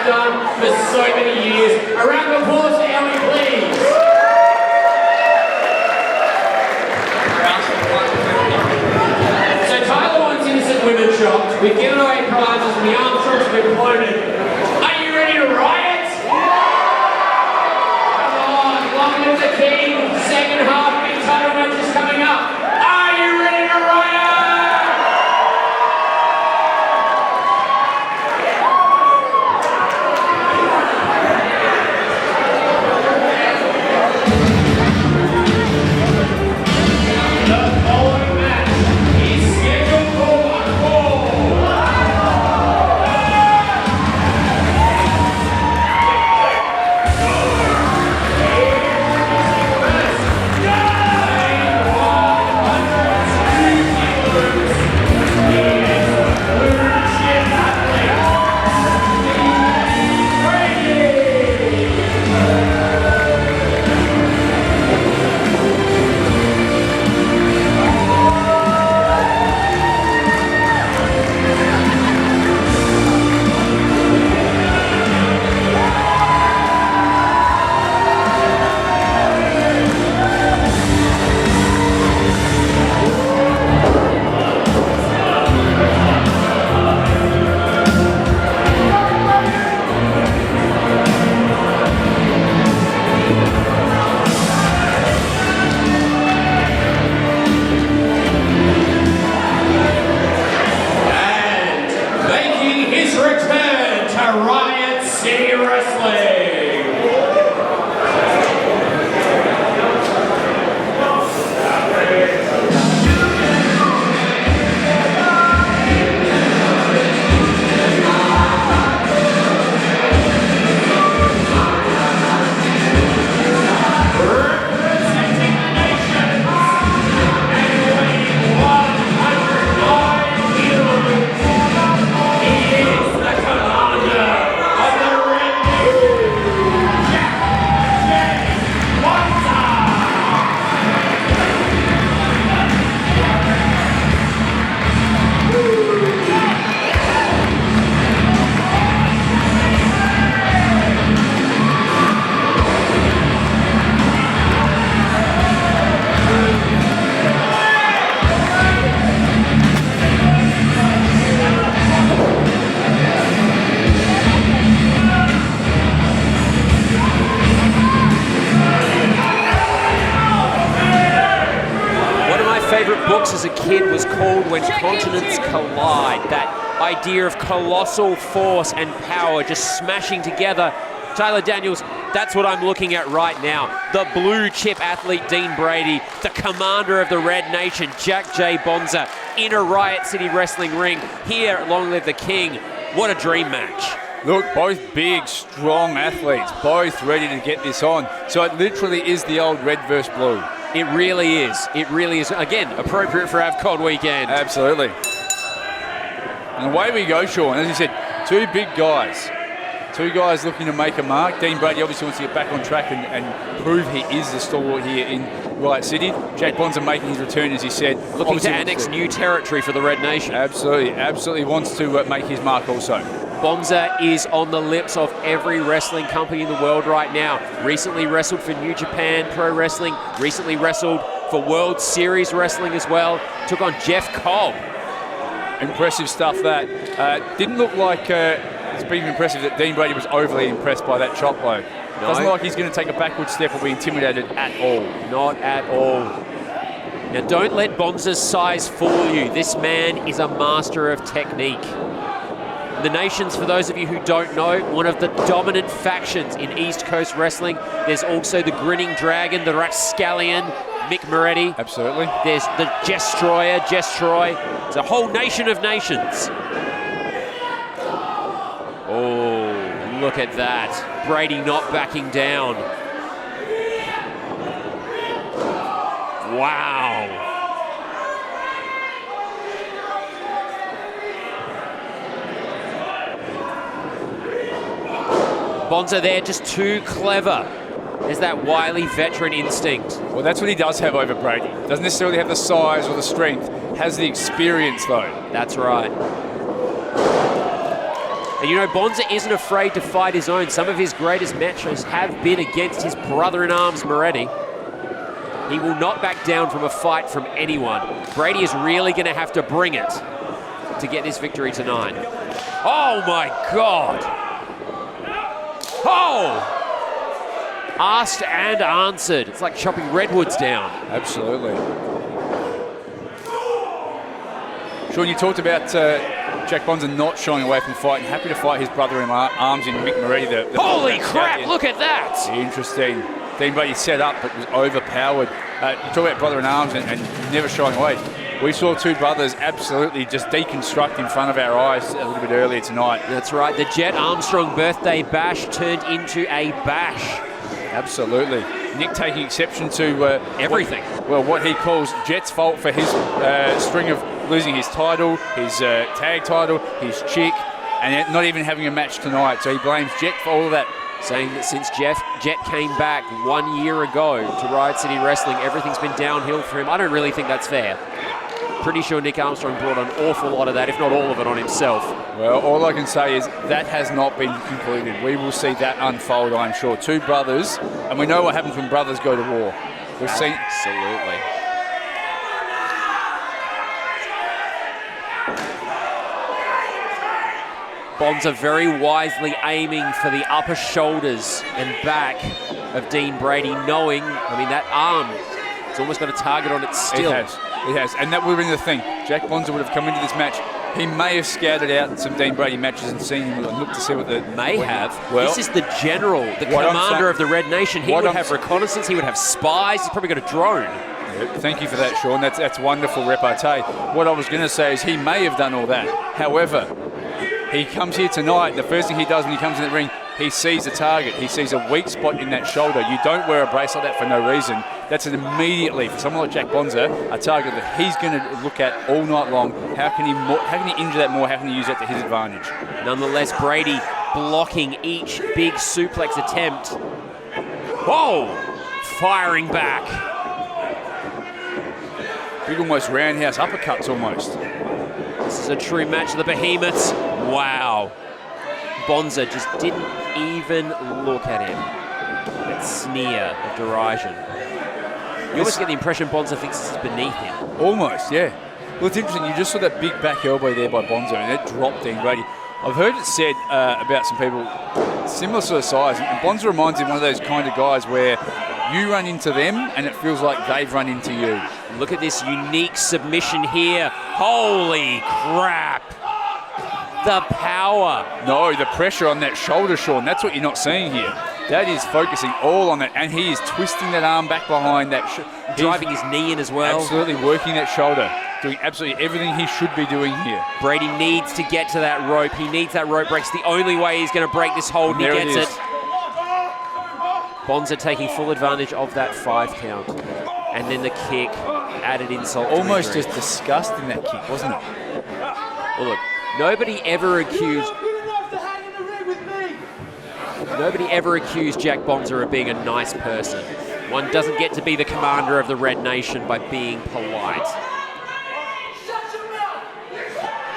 have done for so many years. A round of applause for Ellie, please. So Tyler wants innocent women shocked. We've given away prizes and the Armstrongs have been quoted. Are you ready to riot? Come on, long live the king. Second half big title match is coming up. Are you ready to riot? Return to Riot City Wrestling. Representing the nation and weighing 109 kilos. He is the commander of the Red Nation, Jack J. Bonza. One of my favorite books as a kid was called When Continents Collide. That idea of colossal force and power just smashing together. Tyler Daniels, that's what I'm looking at right now. The blue chip athlete Dean Brady, the commander of the Red Nation, Jack J. Bonza, in a Riot City Wrestling ring here at Long Live the King. What a dream match. Look, both big, strong athletes, both ready to get this on. So it literally is the old red versus blue. It really is. It really is. Again, appropriate for AvCon weekend. Absolutely. And away we go, Sean. As you said, two big guys. Two guys looking to make a mark. Dean Brady obviously wants to get back on track and prove he is the stalwart here in Riot City. Jack Bonza making his return, as he said. Looking to annex new territory for the Red Nation. Absolutely wants to make his mark also. Bonza is on the lips of every wrestling company in the world right now. Recently wrestled for New Japan Pro Wrestling. Recently wrestled for World Series Wrestling as well. Took on Jeff Cobb. Impressive stuff that. Didn't look like it's been impressive that Dean Brady was overly impressed by that chop blow. No. Doesn't look like he's going to take a backward step or be intimidated at all. Not at all. Now don't let Bonza's size fool you. This man is a master of technique. The Nations, for those of you who don't know, one of the dominant factions in East Coast Wrestling. There's also the Grinning Dragon, the Rapscallion, Mick Moretti. Absolutely. There's the Destroyer, Jess Troy. It's a whole nation of nations. Oh, look at that. Brady not backing down. Wow. Bonza there, just too clever. There's that wily veteran instinct. Well, that's what he does have over Brady. Doesn't necessarily have the size or the strength, has the experience though. That's right. And you know, Bonza isn't afraid to fight his own. Some of his greatest matches have been against his brother-in-arms, Moretti. He will not back down from a fight from anyone. Brady is really going to have to bring it to get this victory tonight. Oh my God. Oh! Asked and answered. It's like chopping redwoods down. Absolutely. Sean, you talked about Jack Bonza not shying away from the fight and happy to fight his brother-in-arms in Mick Moretti. The Holy crap, look at that! Interesting. Dean Brady set up but was overpowered. You talk about brother-in-arms and never shying away. We saw two brothers absolutely just deconstruct in front of our eyes a little bit earlier tonight. That's right, the Jet Armstrong birthday bash turned into a bash. Absolutely. Nick taking exception to everything. What he calls Jet's fault for his string of losing his title, his tag title, his chick, and not even having a match tonight. So he blames Jet for all of that. Saying that since Jet came back 1 year ago to Riot City Wrestling, everything's been downhill for him. I don't really think that's fair. Pretty sure Nick Armstrong brought an awful lot of that, if not all of it, on himself. Well, all I can say is that has not been concluded. We will see that unfold, I'm sure. Two brothers, and we know what happens when brothers go to war. We've seen... Absolutely. Bonza very wisely aiming for the upper shoulders and back of Dean Brady, knowing, I mean, that arm, it's almost got a target on it still. It has, and that would have been the thing. Jack Bonza would have come into this match. He may have scouted out some Dean Brady matches and seen him and looked to see what the... Well, this is the general, the commander of the Red Nation. He would have reconnaissance, he would have spies, he's probably got a drone. Thank you for that, Sean. That's wonderful repartee. What I was going to say is he may have done all that. However, he comes here tonight, the first thing he does when he comes in the ring, he sees a target. He sees a weak spot in that shoulder. You don't wear a brace like that for no reason. That's an immediately, for someone like Jack Bonza, a target that he's going to look at all night long. How can he injure that more? How can he use that to his advantage? Nonetheless, Brady blocking each big suplex attempt. Whoa! Firing back. Big almost roundhouse uppercuts almost. This is a true match of the behemoths. Wow. Bonza just didn't even look at him. That sneer of derision. You almost get the impression Bonza thinks this is beneath him. Almost, yeah. Well, it's interesting. You just saw that big back elbow there by Bonza, and it dropped Dean Brady. I've heard it said about some people similar sort of size, and Bonza reminds him of one of those kind of guys where you run into them, and it feels like they've run into you. Look at this unique submission here. Holy crap. The power. No, the pressure on that shoulder, Sean. That's what you're not seeing here. That is focusing all on that, and he is twisting that arm back behind that. Driving his knee in as well. Absolutely working that shoulder. Doing absolutely everything he should be doing here. Brady needs to get to that rope. He needs that rope break. It's the only way he's going to break this hold, and he gets it. Bonza taking full advantage of that 5 count. And then the kick, added insult to almost injury. just disgusting, that kick, wasn't it? Well, look, nobody ever accused Jack Bonza of being a nice person. One doesn't get to be the commander of the Red Nation by being polite.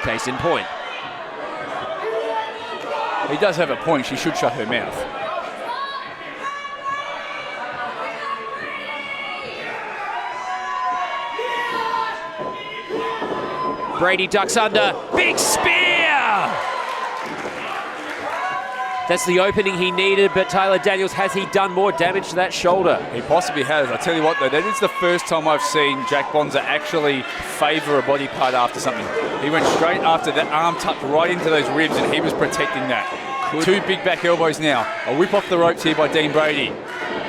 Case in point. He does have a point. She should shut her mouth. Brady ducks under. Big spear! That's the opening he needed, but Tyler Daniels, has he done more damage to that shoulder? He possibly has. I tell you what, though, that is the first time I've seen Jack Bonza actually favour a body part after something. He went straight after that arm tucked right into those ribs, and he was protecting that. Two big back elbows now. A whip off the ropes here by Dean Brady.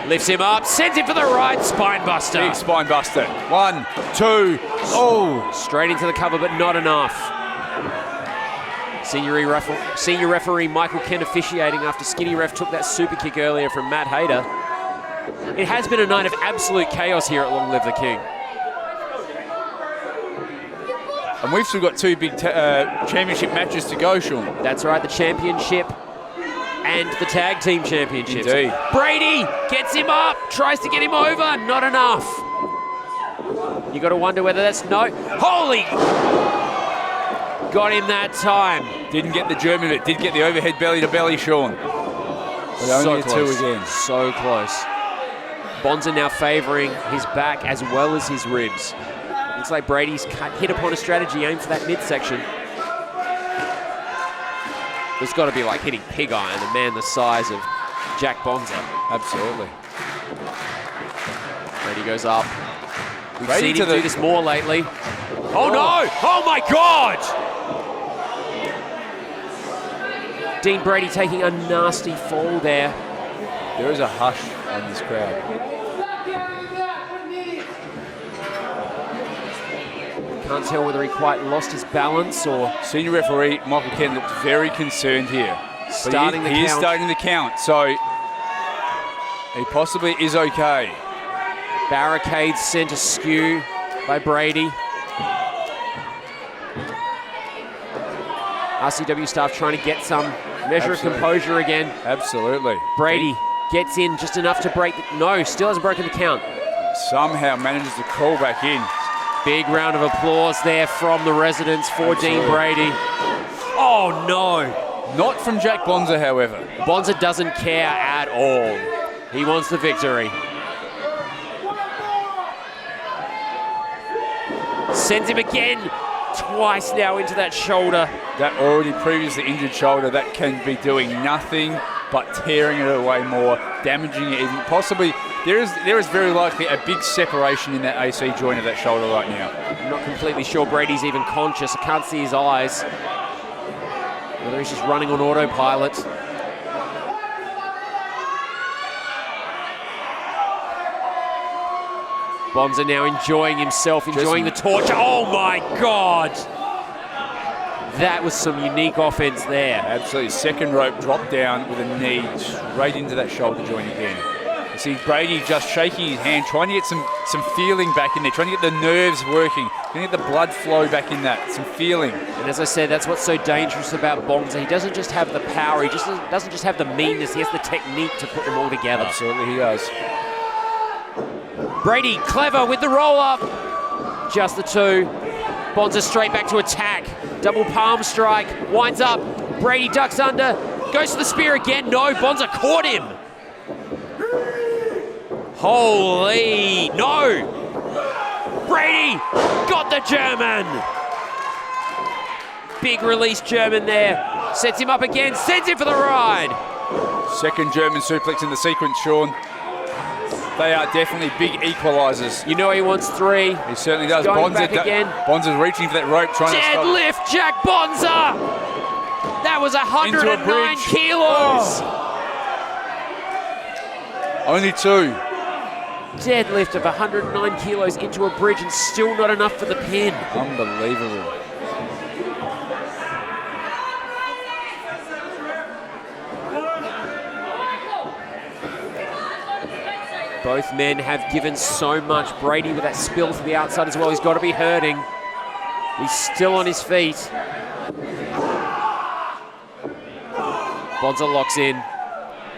Lifts him up, sends him for the right spine buster. Big spine buster. 1, 2, oh! Straight into the cover, but not enough. Senior referee Michael Kent officiating after Skinny Ref took that super kick earlier from Matt Hayter. It has been a night of absolute chaos here at Long Live the King. And we've still got 2 big championship matches to go, Sean. That's right, the championship and the tag team championships. Indeed. Brady gets him up, tries to get him over, not enough. You got to wonder whether that's no. Holy! Got him that time. Didn't get the German, but did get the overhead belly to belly, Sean. But only a two again. So close. Bonza now favouring his back as well as his ribs. Looks like Brady's hit upon a strategy, aimed for that midsection. There's got to be like hitting pig iron, a man the size of Jack Bonza. Absolutely. Brady goes up. We've Brady seen him do this more lately. Oh no! Oh my God! Dean Brady taking a nasty fall there. There is a hush on this crowd. Can't tell whether he quite lost his balance or... Senior referee Michael Ken looked very concerned here. Starting the He is count. starting the count, so he possibly is okay. Barricades sent askew by Brady. RCW staff trying to get some measure of composure again. Absolutely. Brady gets in just enough to break. No, still hasn't broken the count. Somehow manages to crawl back in. Big round of applause there from the residents for Dean Brady. Oh no. Not from Jack Bonza, however. Bonza doesn't care at all. He wants the victory. Sends him again. Twice now into that shoulder. That already previously injured shoulder, that can be doing nothing but tearing it away more, damaging it even. Possibly, there is very likely a big separation in that AC joint of that shoulder right now. I'm not completely sure Brady's even conscious. I can't see his eyes. Whether he's just running on autopilot. Bonza now enjoying himself, enjoying the torture. Oh my God! That was some unique offense there. Absolutely. Second rope drop down with a knee straight into that shoulder joint again. You see Brady just shaking his hand, trying to get some feeling back in there, trying to get the nerves working, trying to get the blood flow back in that, some feeling. And as I said, that's what's so dangerous about Bonza. He doesn't just have the power, he doesn't just have the meanness, he has the technique to put them all together. Absolutely, he does. Brady, clever with the roll-up. Just the two. Bonza straight back to attack. Double palm strike. Winds up. Brady ducks under. Goes to the spear again. No, Bonza caught him. Holy, no. Brady got the German. Big release German there. Sets him up again. Sends him for the ride. Second German suplex in the sequence, Sean. They are definitely big equalisers. You know he wants three. He certainly does. Going back again. Bonza's reaching for that rope, trying to stop. Deadlift Jack Bonza. That was 109 kilos. Oh. Only two. Deadlift of 109 kilos into a bridge and still not enough for the pin. Unbelievable. Both men have given so much. Brady with that spill to the outside as well. He's got to be hurting. He's still on his feet. Bonza locks in.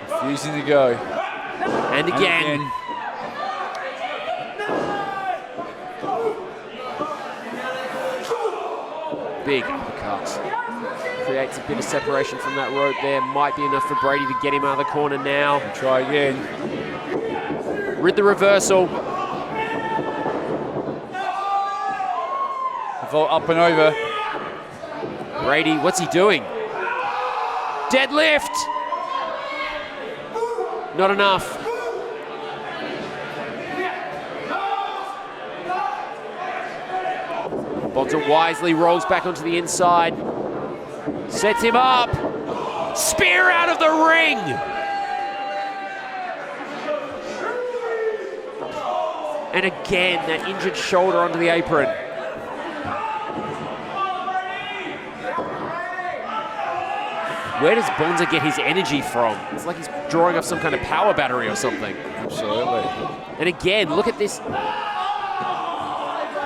Refusing to go. And again. Big uppercut. Creates a bit of separation from that rope there. Might be enough for Brady to get him out of the corner now. Try again. With the reversal. Vault up and over. Brady, what's he doing? Deadlift! Not enough. Bonza wisely rolls back onto the inside. Sets him up. Spear out of the ring! And again, that injured shoulder onto the apron. Where does Bonza get his energy from? It's like he's drawing off some kind of power battery or something. Absolutely. And again, look at this.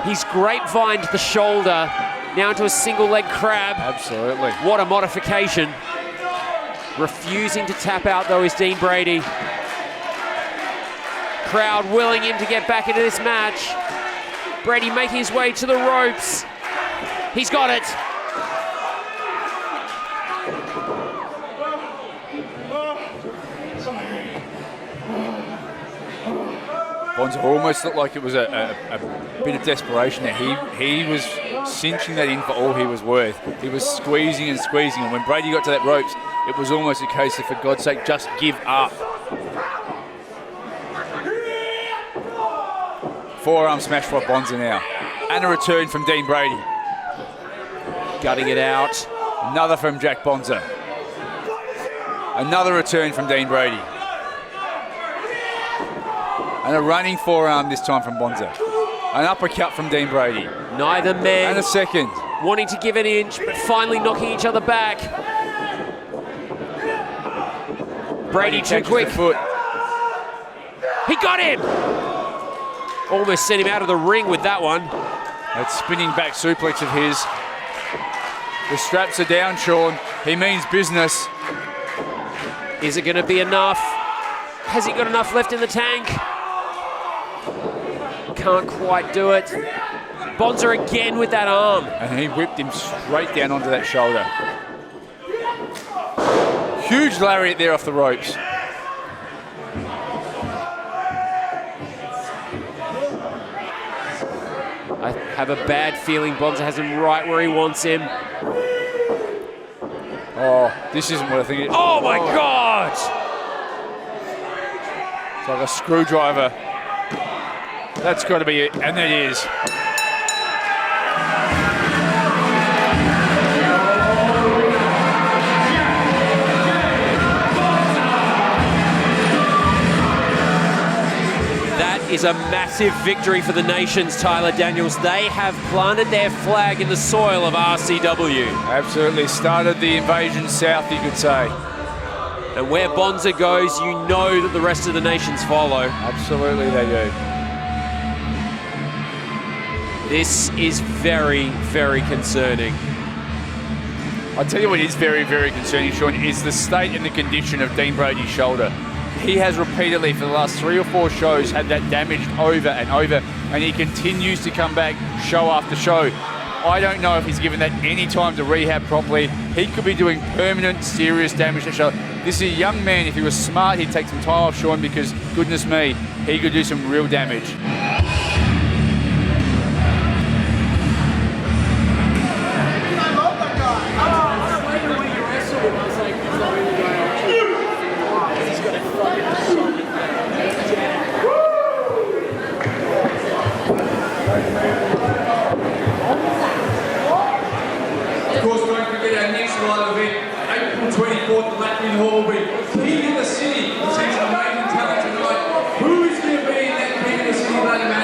He's grapevined the shoulder, now into a single leg crab. Absolutely. What a modification. Refusing to tap out though is Dean Brady. Crowd willing him to get back into this match. Brady making his way to the ropes. He's got it. Bonza almost looked like it was a bit of desperation there. He was cinching that in for all he was worth. He was squeezing and squeezing, and when Brady got to that ropes, it was almost a case of, for God's sake, just give up. Forearm smash for Bonza now. And a return from Dean Brady. Gutting it out. Another from Jack Bonza. Another return from Dean Brady. And a running forearm this time from Bonza. An uppercut from Dean Brady. Neither man And a second. wanting to give an inch, but finally knocking each other back. Brady too catches quick. the foot. He got him! Almost sent him out of the ring with that one. That spinning back suplex of his. The straps are down, Sean. He means business. Is it going to be enough? Has he got enough left in the tank? Can't quite do it. Bonza again with that arm. And he whipped him straight down onto that shoulder. Huge lariat there off the ropes. I have a bad feeling Bonza has him right where he wants him. Oh, this isn't what I think it is. Oh my God! It's like a screwdriver. That's got to be it, and it is. That is a massive victory for the nations, Tyler Daniels. They have planted their flag in the soil of RCW. Absolutely started the invasion south, you could say. And where Bonza goes, you know that the rest of the nations follow. Absolutely they do. This is very, very concerning. I'll tell you what is very, very concerning, Sean, is the state and the condition of Dean Brady's shoulder. He has repeatedly, for the last 3 or 4 shows, had that damaged over and over, and he continues to come back show after show. I don't know if he's given that any time to rehab properly. He could be doing permanent, serious damage to the shoulder. This is a young man. If he was smart, he'd take some time off, Sean, because, goodness me, he could do some real damage. Of course, don't forget our next live event, April 24th, the Latvian Hall will be King of the City. We'll see some amazing talent tonight. Who is going to be in that King of the City ladder match?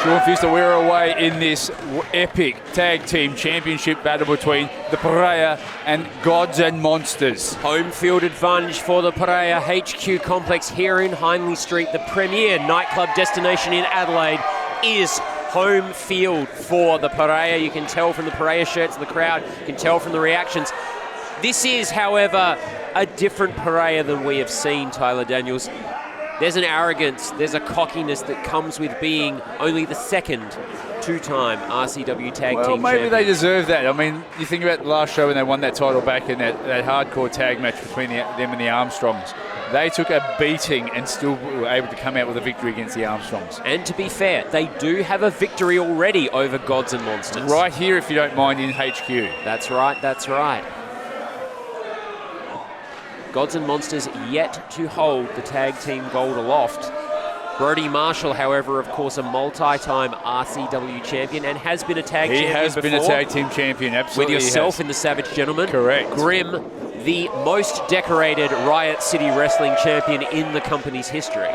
Sean Fister, we're away in this epic tag team championship battle between the Pareja and Gods and Monsters. Home field advantage for the Pareja HQ complex here in Hindley Street. The premier nightclub destination in Adelaide is home field for the Pareja. You can tell from the Pareja shirts in the crowd. You can tell from the reactions. This is, however, a different Pareja than we have seen, Tyler Daniels. There's an arrogance, there's a cockiness that comes with being only the second two-time RCW Tag Team Maybe champion. they deserve that. I mean, you think about the last show when they won that title back in that hardcore tag match between them and the Armstrongs. They took a beating and still were able to come out with a victory against the Armstrongs. And to be fair, they do have a victory already over Gods and Monsters. Right here, if you don't mind, in HQ. That's right, that's right. Gods and Monsters yet to hold the tag team gold aloft. Brody Marshall, however, of course, a multi-time RCW champion and has been a tag champion He has before. been a tag team champion, absolutely. With yourself in the Savage Gentleman. Correct. Grim, the most decorated Riot City Wrestling champion in the company's history.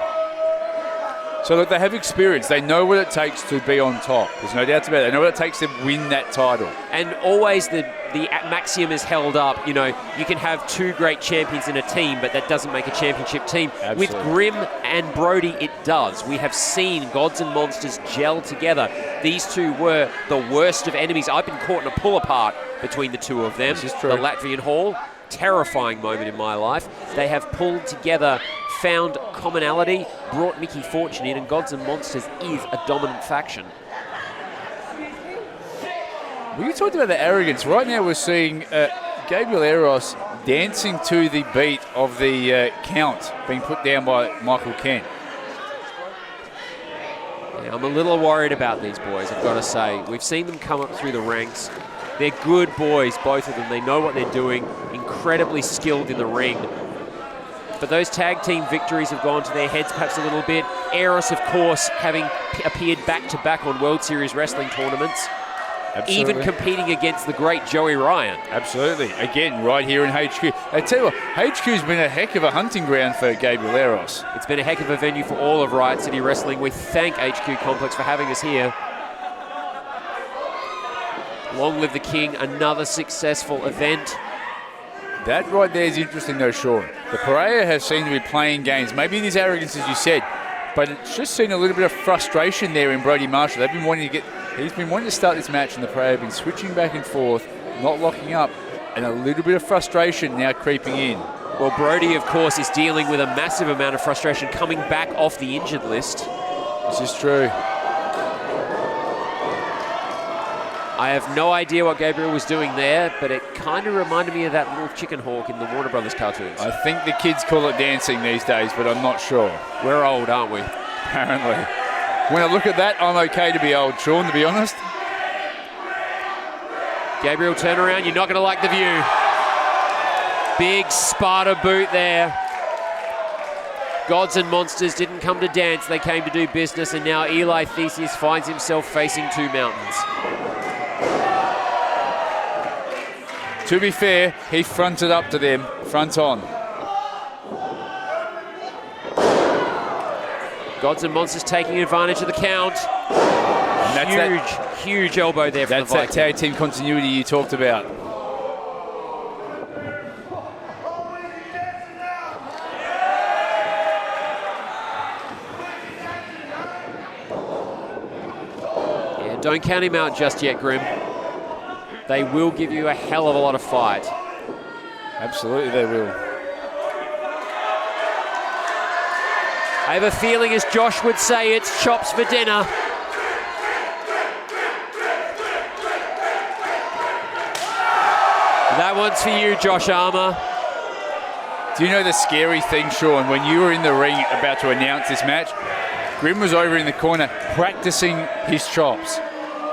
So look, they have experience. They know what it takes to be on top. There's no doubts about it. They know what it takes to win that title. And always the maxiom is held up, you know, you can have two great champions in a team, but that doesn't make a championship team. Absolutely. With Grim and Brody, it does. We have seen Gods and Monsters gel together. These two were the worst of enemies. I've been caught in a pull-apart between the two of them. This is true. The Latvian Hall, terrifying moment in my life. They have pulled together, found commonality, brought Mickey Fortune in, and Gods and Monsters is a dominant faction. Well, you talked about the arrogance. Right now we're seeing Gabriel Eros dancing to the beat of the count being put down by Michael Kent. Yeah, I'm a little worried about these boys, I've got to say. We've seen them come up through the ranks. They're good boys, both of them. They know what they're doing, incredibly skilled in the ring. But those tag team victories have gone to their heads perhaps a little bit. Eros, of course, having appeared back-to-back on World Series Wrestling tournaments. Absolutely. Even competing against the great Joey Ryan. Absolutely. Again, right here in HQ. I tell you what, HQ's been a heck of a hunting ground for Gabriel Eros. It's been a heck of a venue for all of Riot City Wrestling. We thank HQ Complex for having us here. Long live the King, another successful event. That right there is interesting though, Sean. The Pareja have seemed to be playing games. Maybe this arrogance, as you said, but it's just seen a little bit of frustration there in Brody Marshall. They've been wanting to get, he's been wanting to start this match, and the Pareja have been switching back and forth, not locking up, and a little bit of frustration now creeping in. Well, Brody, of course, is dealing with a massive amount of frustration coming back off the injured list. This is true. I have no idea what Gabriel was doing there, but it kind of reminded me of that little chicken hawk in the Warner Brothers cartoons. I think the kids call it dancing these days, but I'm not sure. We're old, aren't we? Apparently. When I look at that, I'm okay to be old, Sean, to be honest. Gabriel, turn around. You're not going to like the view. Big Sparta boot there. Gods and Monsters didn't come to dance. They came to do business, and now Eli Theseus finds himself facing two mountains. To be fair, he fronted up to them, front on. Gods and Monsters taking advantage of the count. And that's Huge elbow there from the That's that Viking. tag team continuity you talked about. Yeah, don't count him out just yet, Grim. They will give you a hell of a lot of fight. Absolutely they will. I have a feeling, as Josh would say, it's chops for dinner. That one's for you, Josh Armour. Do you know the scary thing, Sean? When you were in the ring about to announce this match, Grim was over in the corner practicing his chops.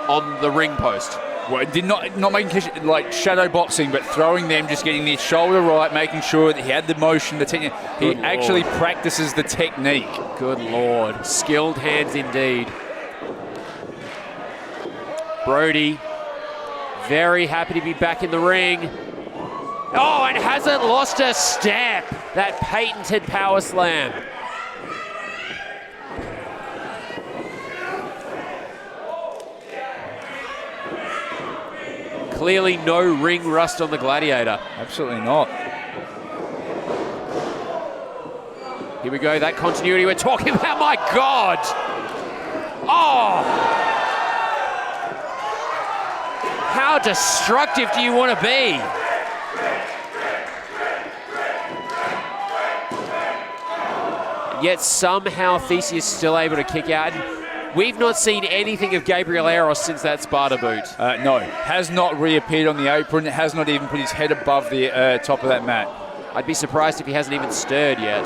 On the ring post. Well, did not making like shadow boxing, but throwing them, just getting their shoulder right, making sure that he had the motion, the technique. He Good actually Lord. practices the technique. Good Lord. Skilled hands indeed. Brody, very happy to be back in the ring. Oh, and hasn't lost a step. That patented power slam. Clearly no ring rust on the Gladiator. Absolutely not. Here we go, that continuity we're talking about, my God! Oh! How destructive do you want to be? Yet somehow Theseus is still able to kick out. We've not seen anything of Gabriel Eros since that Sparta boot. No, has not reappeared on the apron. Has not even put his head above the top of that mat. I'd be surprised if he hasn't even stirred yet.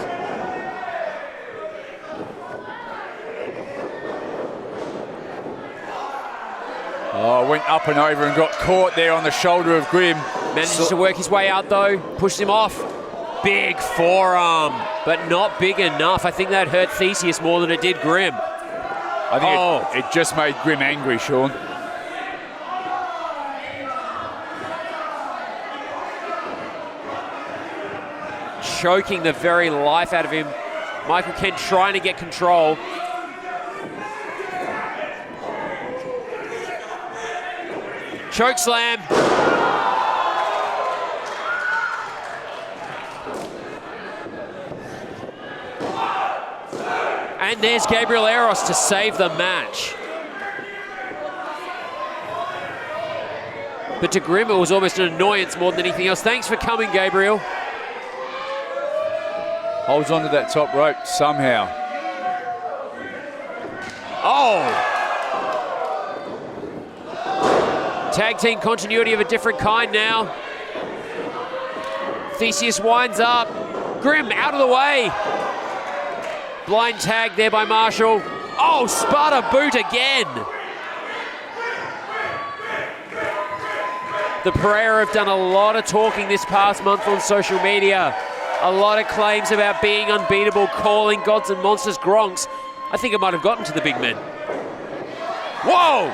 Oh, went up and over and got caught there on the shoulder of Grimm. Manages to work his way out though, pushes him off. Big forearm, but not big enough. I think that hurt Theseus more than it did Grimm. I think it just made Grimm angry, Sean. Choking the very life out of him. Michael Kent trying to get control. Choke slam. And there's Gabriel Eros to save the match. But to Grimm, it was almost an annoyance more than anything else. Thanks for coming, Gabriel. Holds onto that top rope somehow. Oh! Tag team continuity of a different kind now. Theseus winds up. Grimm out of the way. Blind tag there by Marshall. Oh, Sparta boot again. The Pereira have done a lot of talking this past month on social media. A lot of claims about being unbeatable, calling gods and monsters gronks. I think it might have gotten to the big men. Whoa!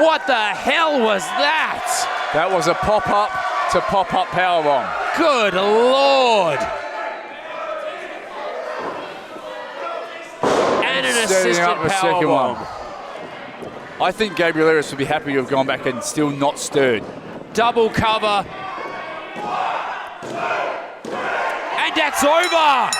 What the hell was that? That was a pop-up to pop-up powerbomb. Good Lord! And an Setting assisted up the second one. powerbomb. I think Gabriel Eros would be happy to have gone back and still not stirred. Double cover. And that's over!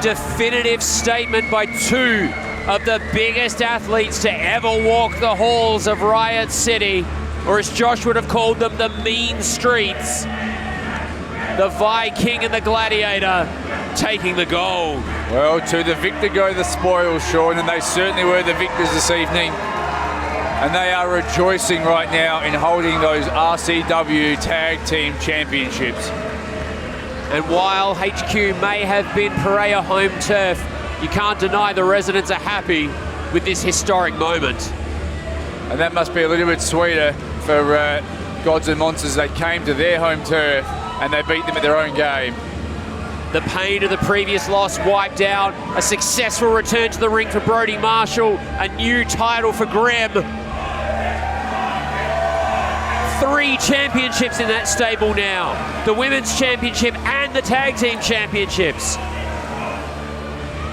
Definitive statement by two of the biggest athletes to ever walk the halls of Riot City, or as Josh would have called them, the mean streets. The Viking and the Gladiator taking the gold. Well, to the victor go the spoils, Sean, and they certainly were the victors this evening. And they are rejoicing right now in holding those RCW Tag Team Championships. And while HQ may have been Pereira home turf, you can't deny the residents are happy with this historic moment. And that must be a little bit sweeter for Gods and Monsters. They came to their home turf and they beat them at their own game. The pain of the previous loss wiped out, a successful return to the ring for Brody Marshall, a new title for Grimm. 3 championships in that stable now. The Women's Championship and the Tag Team Championships.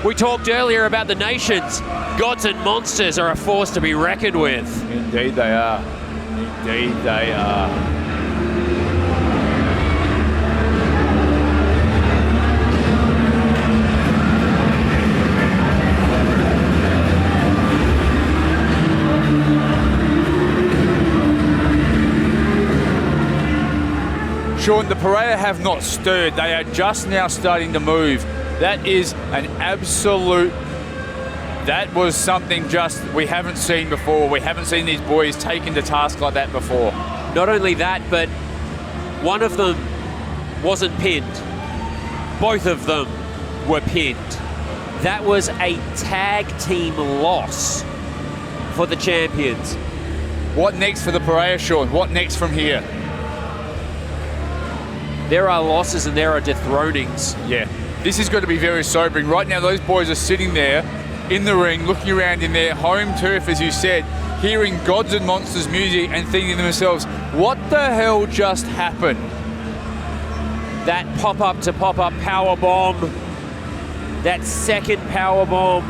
We talked earlier about the nations. Gods and Monsters are a force to be reckoned with. Indeed they are. Indeed they are. Sean, the Pereira have not stirred. They are just now starting to move. That is an absolute... That was something just we haven't seen before. We haven't seen these boys taken to task like that before. Not only that, but one of them wasn't pinned. Both of them were pinned. That was a tag team loss for the champions. What next for the Pareja, Sean? What next from here? There are losses and there are dethronings. Yeah, this is going to be very sobering. Right now, those boys are sitting there in the ring, looking around in their home turf, as you said, hearing Gods and Monsters music and thinking to themselves, what the hell just happened? That pop-up to pop-up power bomb. That second power bomb.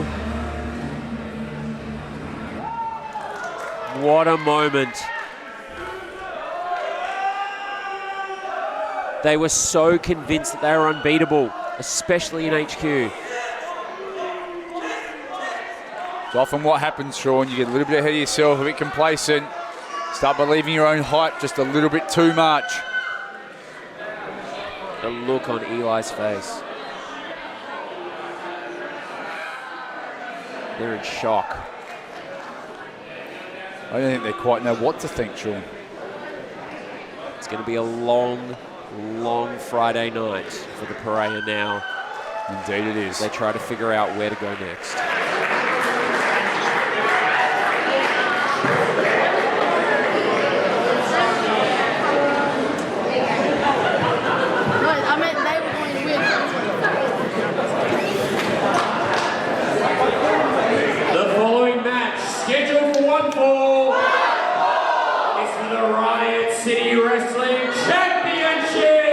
What a moment. They were so convinced that they were unbeatable, especially in HQ. It's often what happens, Sean. You get a little bit ahead of yourself, a bit complacent, start believing your own hype just a little bit too much. The look on Eli's face. They're in shock. I don't think they quite know what to think, Sean. It's going to be a long, long Friday night for the Pareja now. Indeed it is. They try to figure out where to go next. The following match, scheduled for one fall, is for the Riot City Wrestling Championship.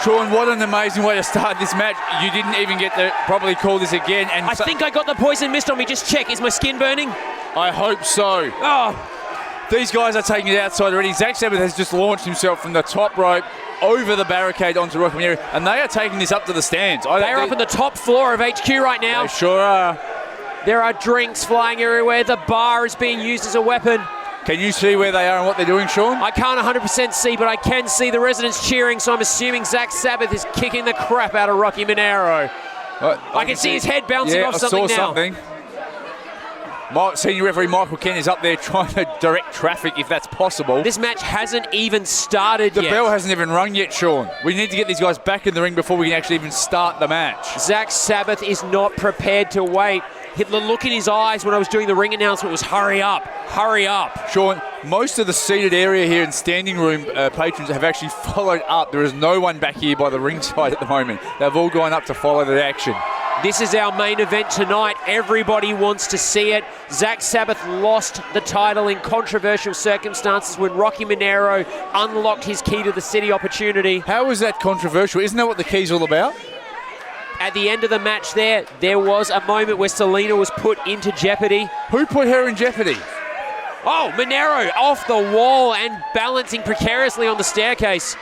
Sean, what an amazing way to start this match. You didn't even get to properly call this again. And I think I got the poison mist on me. Just check. Is my skin burning? I hope so. Oh, These guys are taking it outside already. Zach Sabbath has just launched himself from the top rope over the barricade onto Rocky Minero, and they are taking this up to the stands. they're up on the top floor of HQ right now. They sure are. There are drinks flying everywhere. The bar is being used as a weapon. Can you see where they are and what they're doing, Sean? I can't 100% see, but I can see the residents cheering, so I'm assuming Zach Sabbath is kicking the crap out of Rocky Minero. I can see his head bouncing off something I saw now. something. Senior referee Michael Kent is up there trying to direct traffic if that's possible. This match hasn't even started The yet. bell hasn't even rung yet, Sean. We need to get these guys back in the ring before we can actually even start the match. Zach Sabbath is not prepared to wait. The look in his eyes when I was doing the ring announcement was hurry up, hurry up. Sean, most of the seated area here and standing room patrons have actually followed up. There is no one back here by the ringside at the moment. They've all gone up to follow the action. This is our main event tonight. Everybody wants to see it. Zach Sabbath lost the title in controversial circumstances when Rocky Minero unlocked his key to the city opportunity. How was that controversial? Isn't that what the key's all about? At the end of the match there was a moment where Selena was put into jeopardy. Who put her in jeopardy? Oh, Minero off the wall and balancing precariously on the staircase.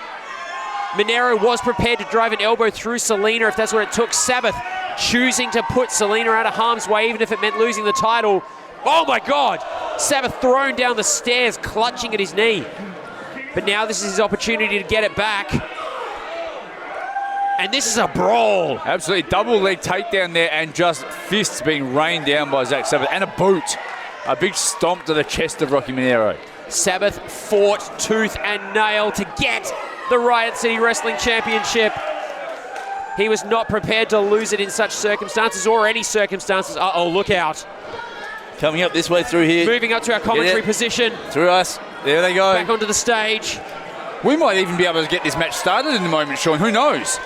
Minero was prepared to drive an elbow through Selena if that's what it took. Sabbath choosing to put Selena out of harm's way, even if it meant losing the title. Oh my God! Sabbath thrown down the stairs, clutching at his knee. But now this is his opportunity to get it back. And this is a brawl. Absolutely double leg takedown there and just fists being rained down by Zach Sabbath and a boot. A big stomp to the chest of Rocky Minero. Sabbath fought tooth and nail to get the Riot City Wrestling Championship. He was not prepared to lose it in such circumstances or any circumstances. Uh-oh, look out. Coming up this way through here. Moving up to our commentary position. Through us. There they go. Back onto the stage. We might even be able to get this match started in a moment, Sean. Who knows?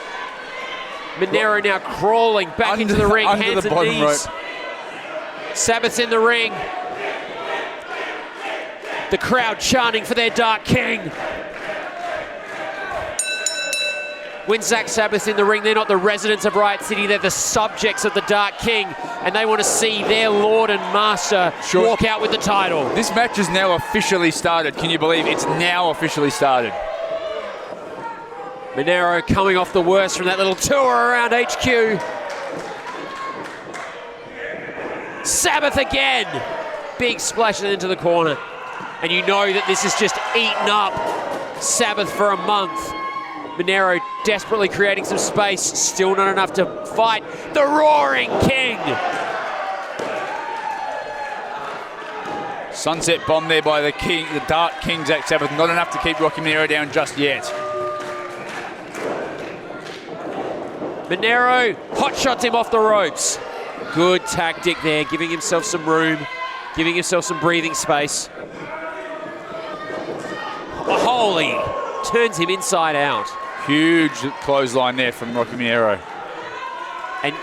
Minero now crawling back into the ring, under hands the and bottom knees. rope. Sabbath's in the ring. The crowd chanting for their Dark King. When Zach Sabbath's in the ring, they're not the residents of Riot City, they're the subjects of the Dark King, and they want to see their Lord and Master walk out with the title. This match is now officially started. Can you believe it's now officially started? Minero coming off the worst from that little tour around HQ. Sabbath again. Big splash into the corner. And you know that this has just eaten up Sabbath for a month. Minero desperately creating some space. Still not enough to fight the Roaring King. Sunset bomb there by the King, the Dark King, Zach Sabbath. Not enough to keep Rocky Minero down just yet. Minero hot shots him off the ropes. Good tactic there, giving himself some room, giving himself some breathing space. Holy, turns him inside out. Huge clothesline there from Rocky Minero. And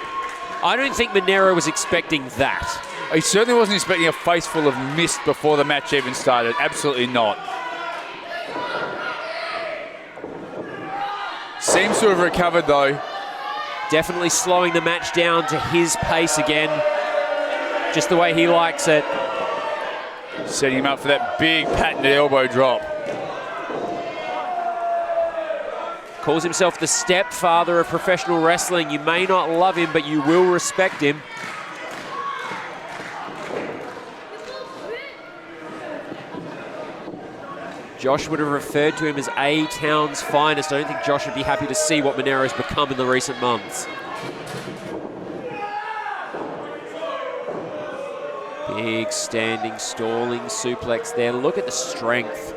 I don't think Minero was expecting that. He certainly wasn't expecting a face full of mist before the match even started. Absolutely not. Seems to have recovered though. Definitely slowing the match down to his pace again. Just the way he likes it. Setting him up for that big patented elbow drop. Calls himself the stepfather of professional wrestling. You may not love him, but you will respect him. Josh would have referred to him as A-Town's finest. I don't think Josh would be happy to see what Minero's become in the recent months. Big standing, stalling suplex there. Look at the strength.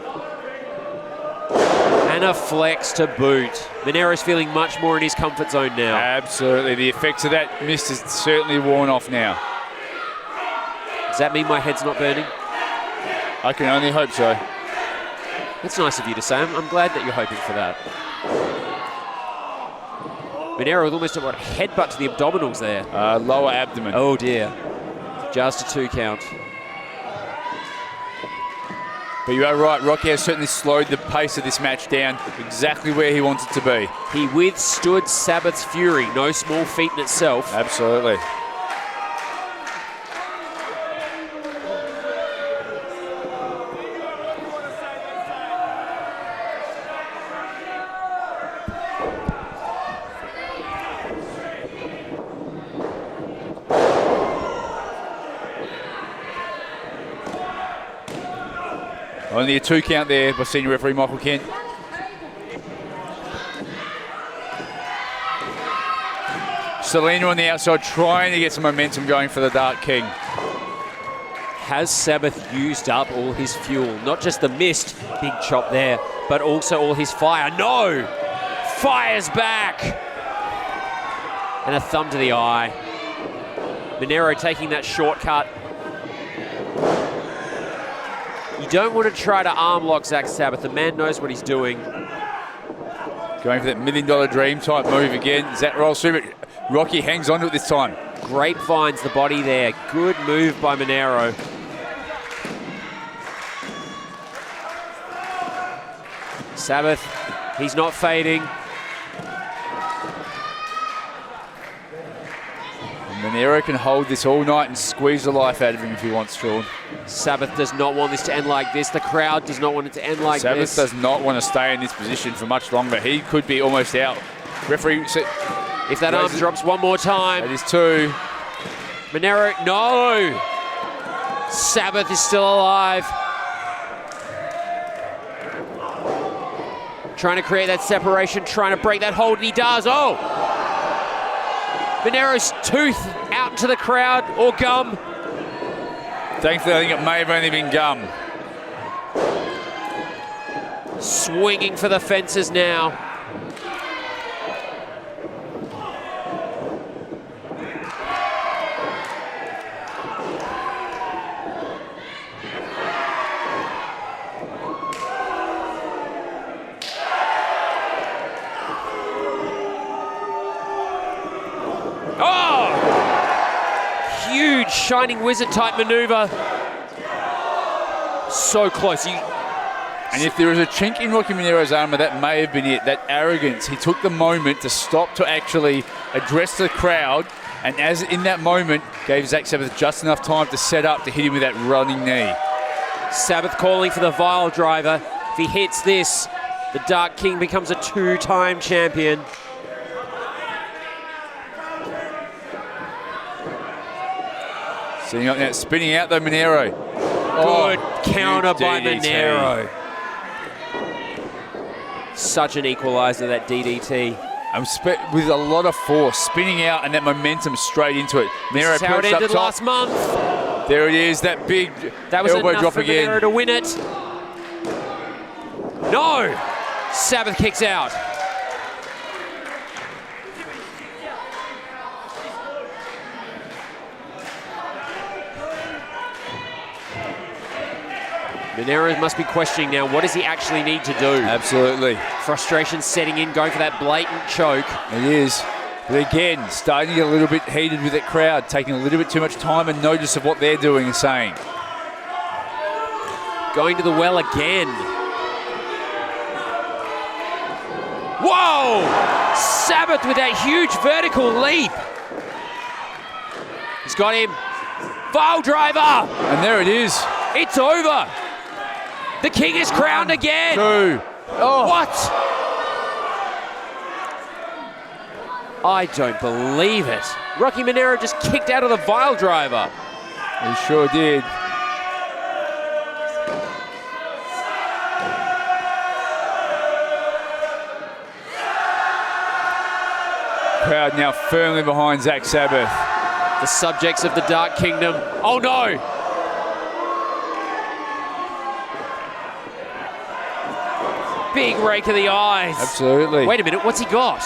And a flex to boot. Minero's feeling much more in his comfort zone now. Absolutely. The effects of that mist is certainly worn off now. Does that mean my head's not burning? I can only hope so. That's nice of you to say. I'm glad that you're hoping for that. Minero with almost a headbutt to the abdominals there. Lower abdomen. Oh dear. Just a 2 count. But you are right, Rocky has certainly slowed the pace of this match down exactly where he wants it to be. He withstood Sabbath's fury. No small feat in itself. Absolutely. Only a 2 count there by senior referee Michael Kent. Selena on the outside trying to get some momentum going for the Dark King. Has Sabbath used up all his fuel? Not just the missed big chop there, but also all his fire. No! Fires back! And a thumb to the eye. Monero taking that shortcut. You don't want to try to arm lock Zach Sabbath. The man knows what he's doing. Going for that $1 million dream type move again. Zach rolls through, but Rocky hangs on to it this time. Grapevines the body there. Good move by Monero. Sabbath, he's not fading. Monero can hold this all night and squeeze the life out of him if he wants, Sean. Sabbath does not want this to end like this. The crowd does not want it to end like this. Sabbath does not want to stay in this position for much longer. He could be almost out. Referee, if that arm drops one more time. It is 2. Monero, no! Sabbath is still alive. Trying to create that separation, trying to break that hold, and he does. Oh! Monero's tooth out into the crowd, or gum. Thankfully, I think it may have only been gum. Swinging for the fences now. Huge Shining Wizard type maneuver. So close. And if there was a chink in Rocky Monero's armor, that may have been it. That arrogance. He took the moment to stop to actually address the crowd, and as in that moment, gave Zach Sabbath just enough time to set up to hit him with that running knee. Sabbath calling for the Vile Driver. If he hits this, the Dark King becomes a 2-time champion. Setting up now, spinning out though, Monero. Good counter by Monero. Such an equalizer, that DDT. With a lot of force, spinning out and that momentum straight into it. Monero This is how it ended last month. There it is, that big That was elbow enough drop for again. Monero to win it. No! Sabbath kicks out. Monero must be questioning now, what does he actually need to do? Absolutely. Frustration setting in, going for that blatant choke. It is. But again, starting to get a little bit heated with that crowd, taking a little bit too much time and notice of what they're doing and saying. Going to the well again. Whoa! Sabbath with that huge vertical leap. He's got him. Vile Driver! And there it is. It's over. The king is crowned again. 2. Oh. What? I don't believe it. Rocky Monero just kicked out of the Vile Driver. He sure did. Crowd now firmly behind Zach Sabbath. The subjects of the Dark Kingdom. Oh no! Big rake of the eyes. Absolutely. Wait a minute, what's he got?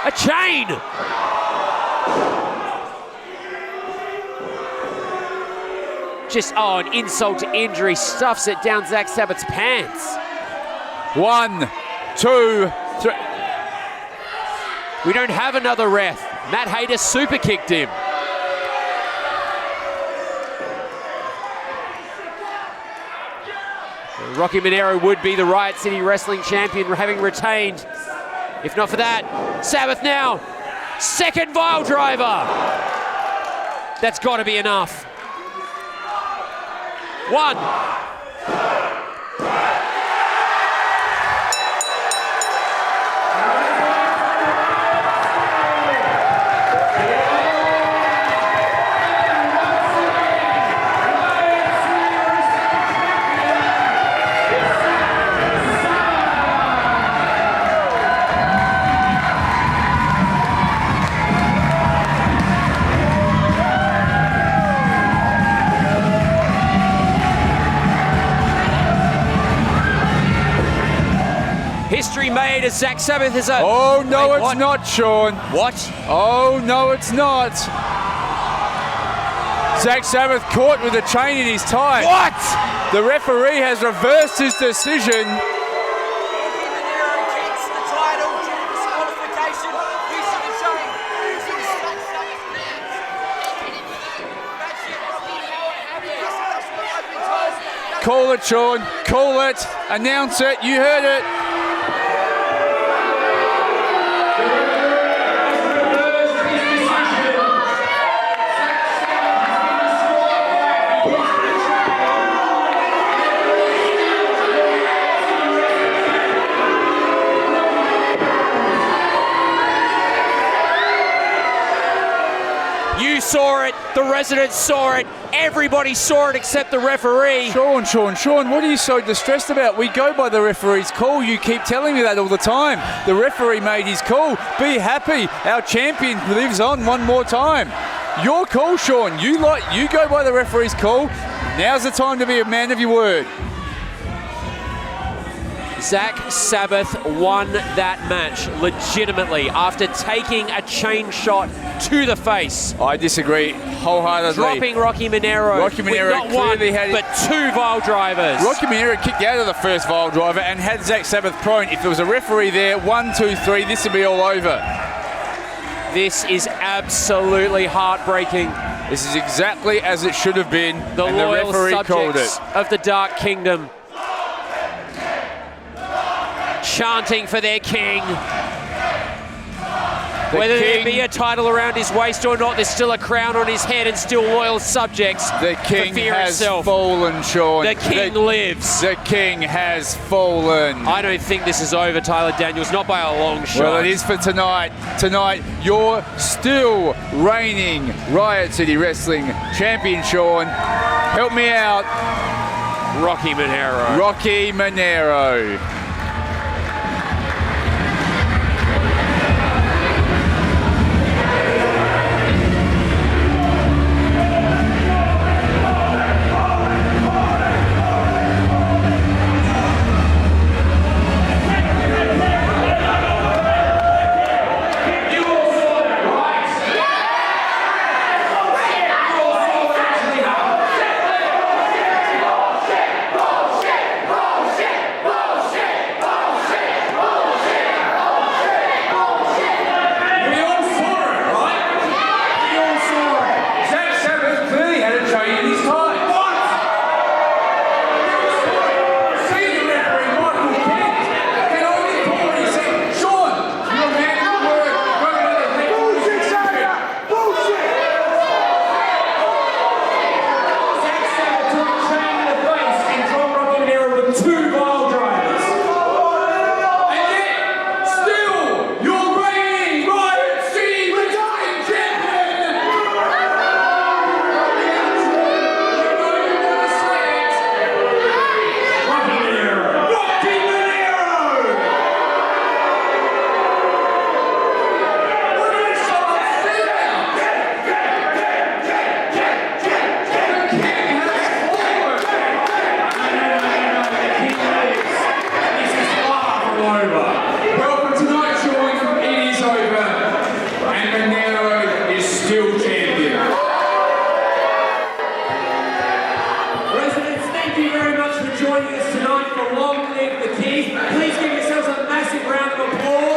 A chain! Just, an insult to injury. Stuffs it down Zach Sabbath's pants. 1, 2, 3. We don't have another ref. Matt Hayter super kicked him. Rocky Monero would be the Riot City Wrestling Champion, having retained. If not for that, Sabbath now. Second Vile Driver. That's got to be enough. 1. History made as Zach Sabbath is a... Oh, no, Wait, it's what? not, Sean. What? Oh, no, it's not. Zach Sabbath caught with a chain in his tie. What? The referee has reversed his decision. Call it, Sean. Call it. Announce it. You heard it. You saw it. The residents saw it. Everybody saw it except the referee. Sean, what are you so distressed about? We go by the referee's call. You keep telling me that all the time. The referee made his call. Be happy. Our champion lives on one more time. Your call, Sean. You go by the referee's call. Now's the time to be a man of your word. Zach Sabbath won that match legitimately after taking a chain shot to the face. I disagree wholeheartedly. Dropping Rocky Monero. Rocky Monero with not one, clearly had it. but 2 Vile Drivers. Rocky Monero kicked out of the first Vile Driver and had Zach Sabbath prone. If there was a referee there, 1, 2, 3, this would be all over. This is absolutely heartbreaking. This is exactly as it should have been, The and the loyal referee called subjects it. of the Dark Kingdom chanting for their king. Whether there be a title around his waist or not, there's still a crown on his head and still loyal subjects. The king for fear has itself. fallen, Sean. The king lives. The king has fallen. I don't think this is over, Tyler Daniels, not by a long shot. Well, it is for tonight. Tonight, you're still reigning Riot City Wrestling champion, Sean. Help me out. Rocky Monero. Rocky Monero. Joining us tonight for Long Live the King. Please give yourselves a massive round of applause.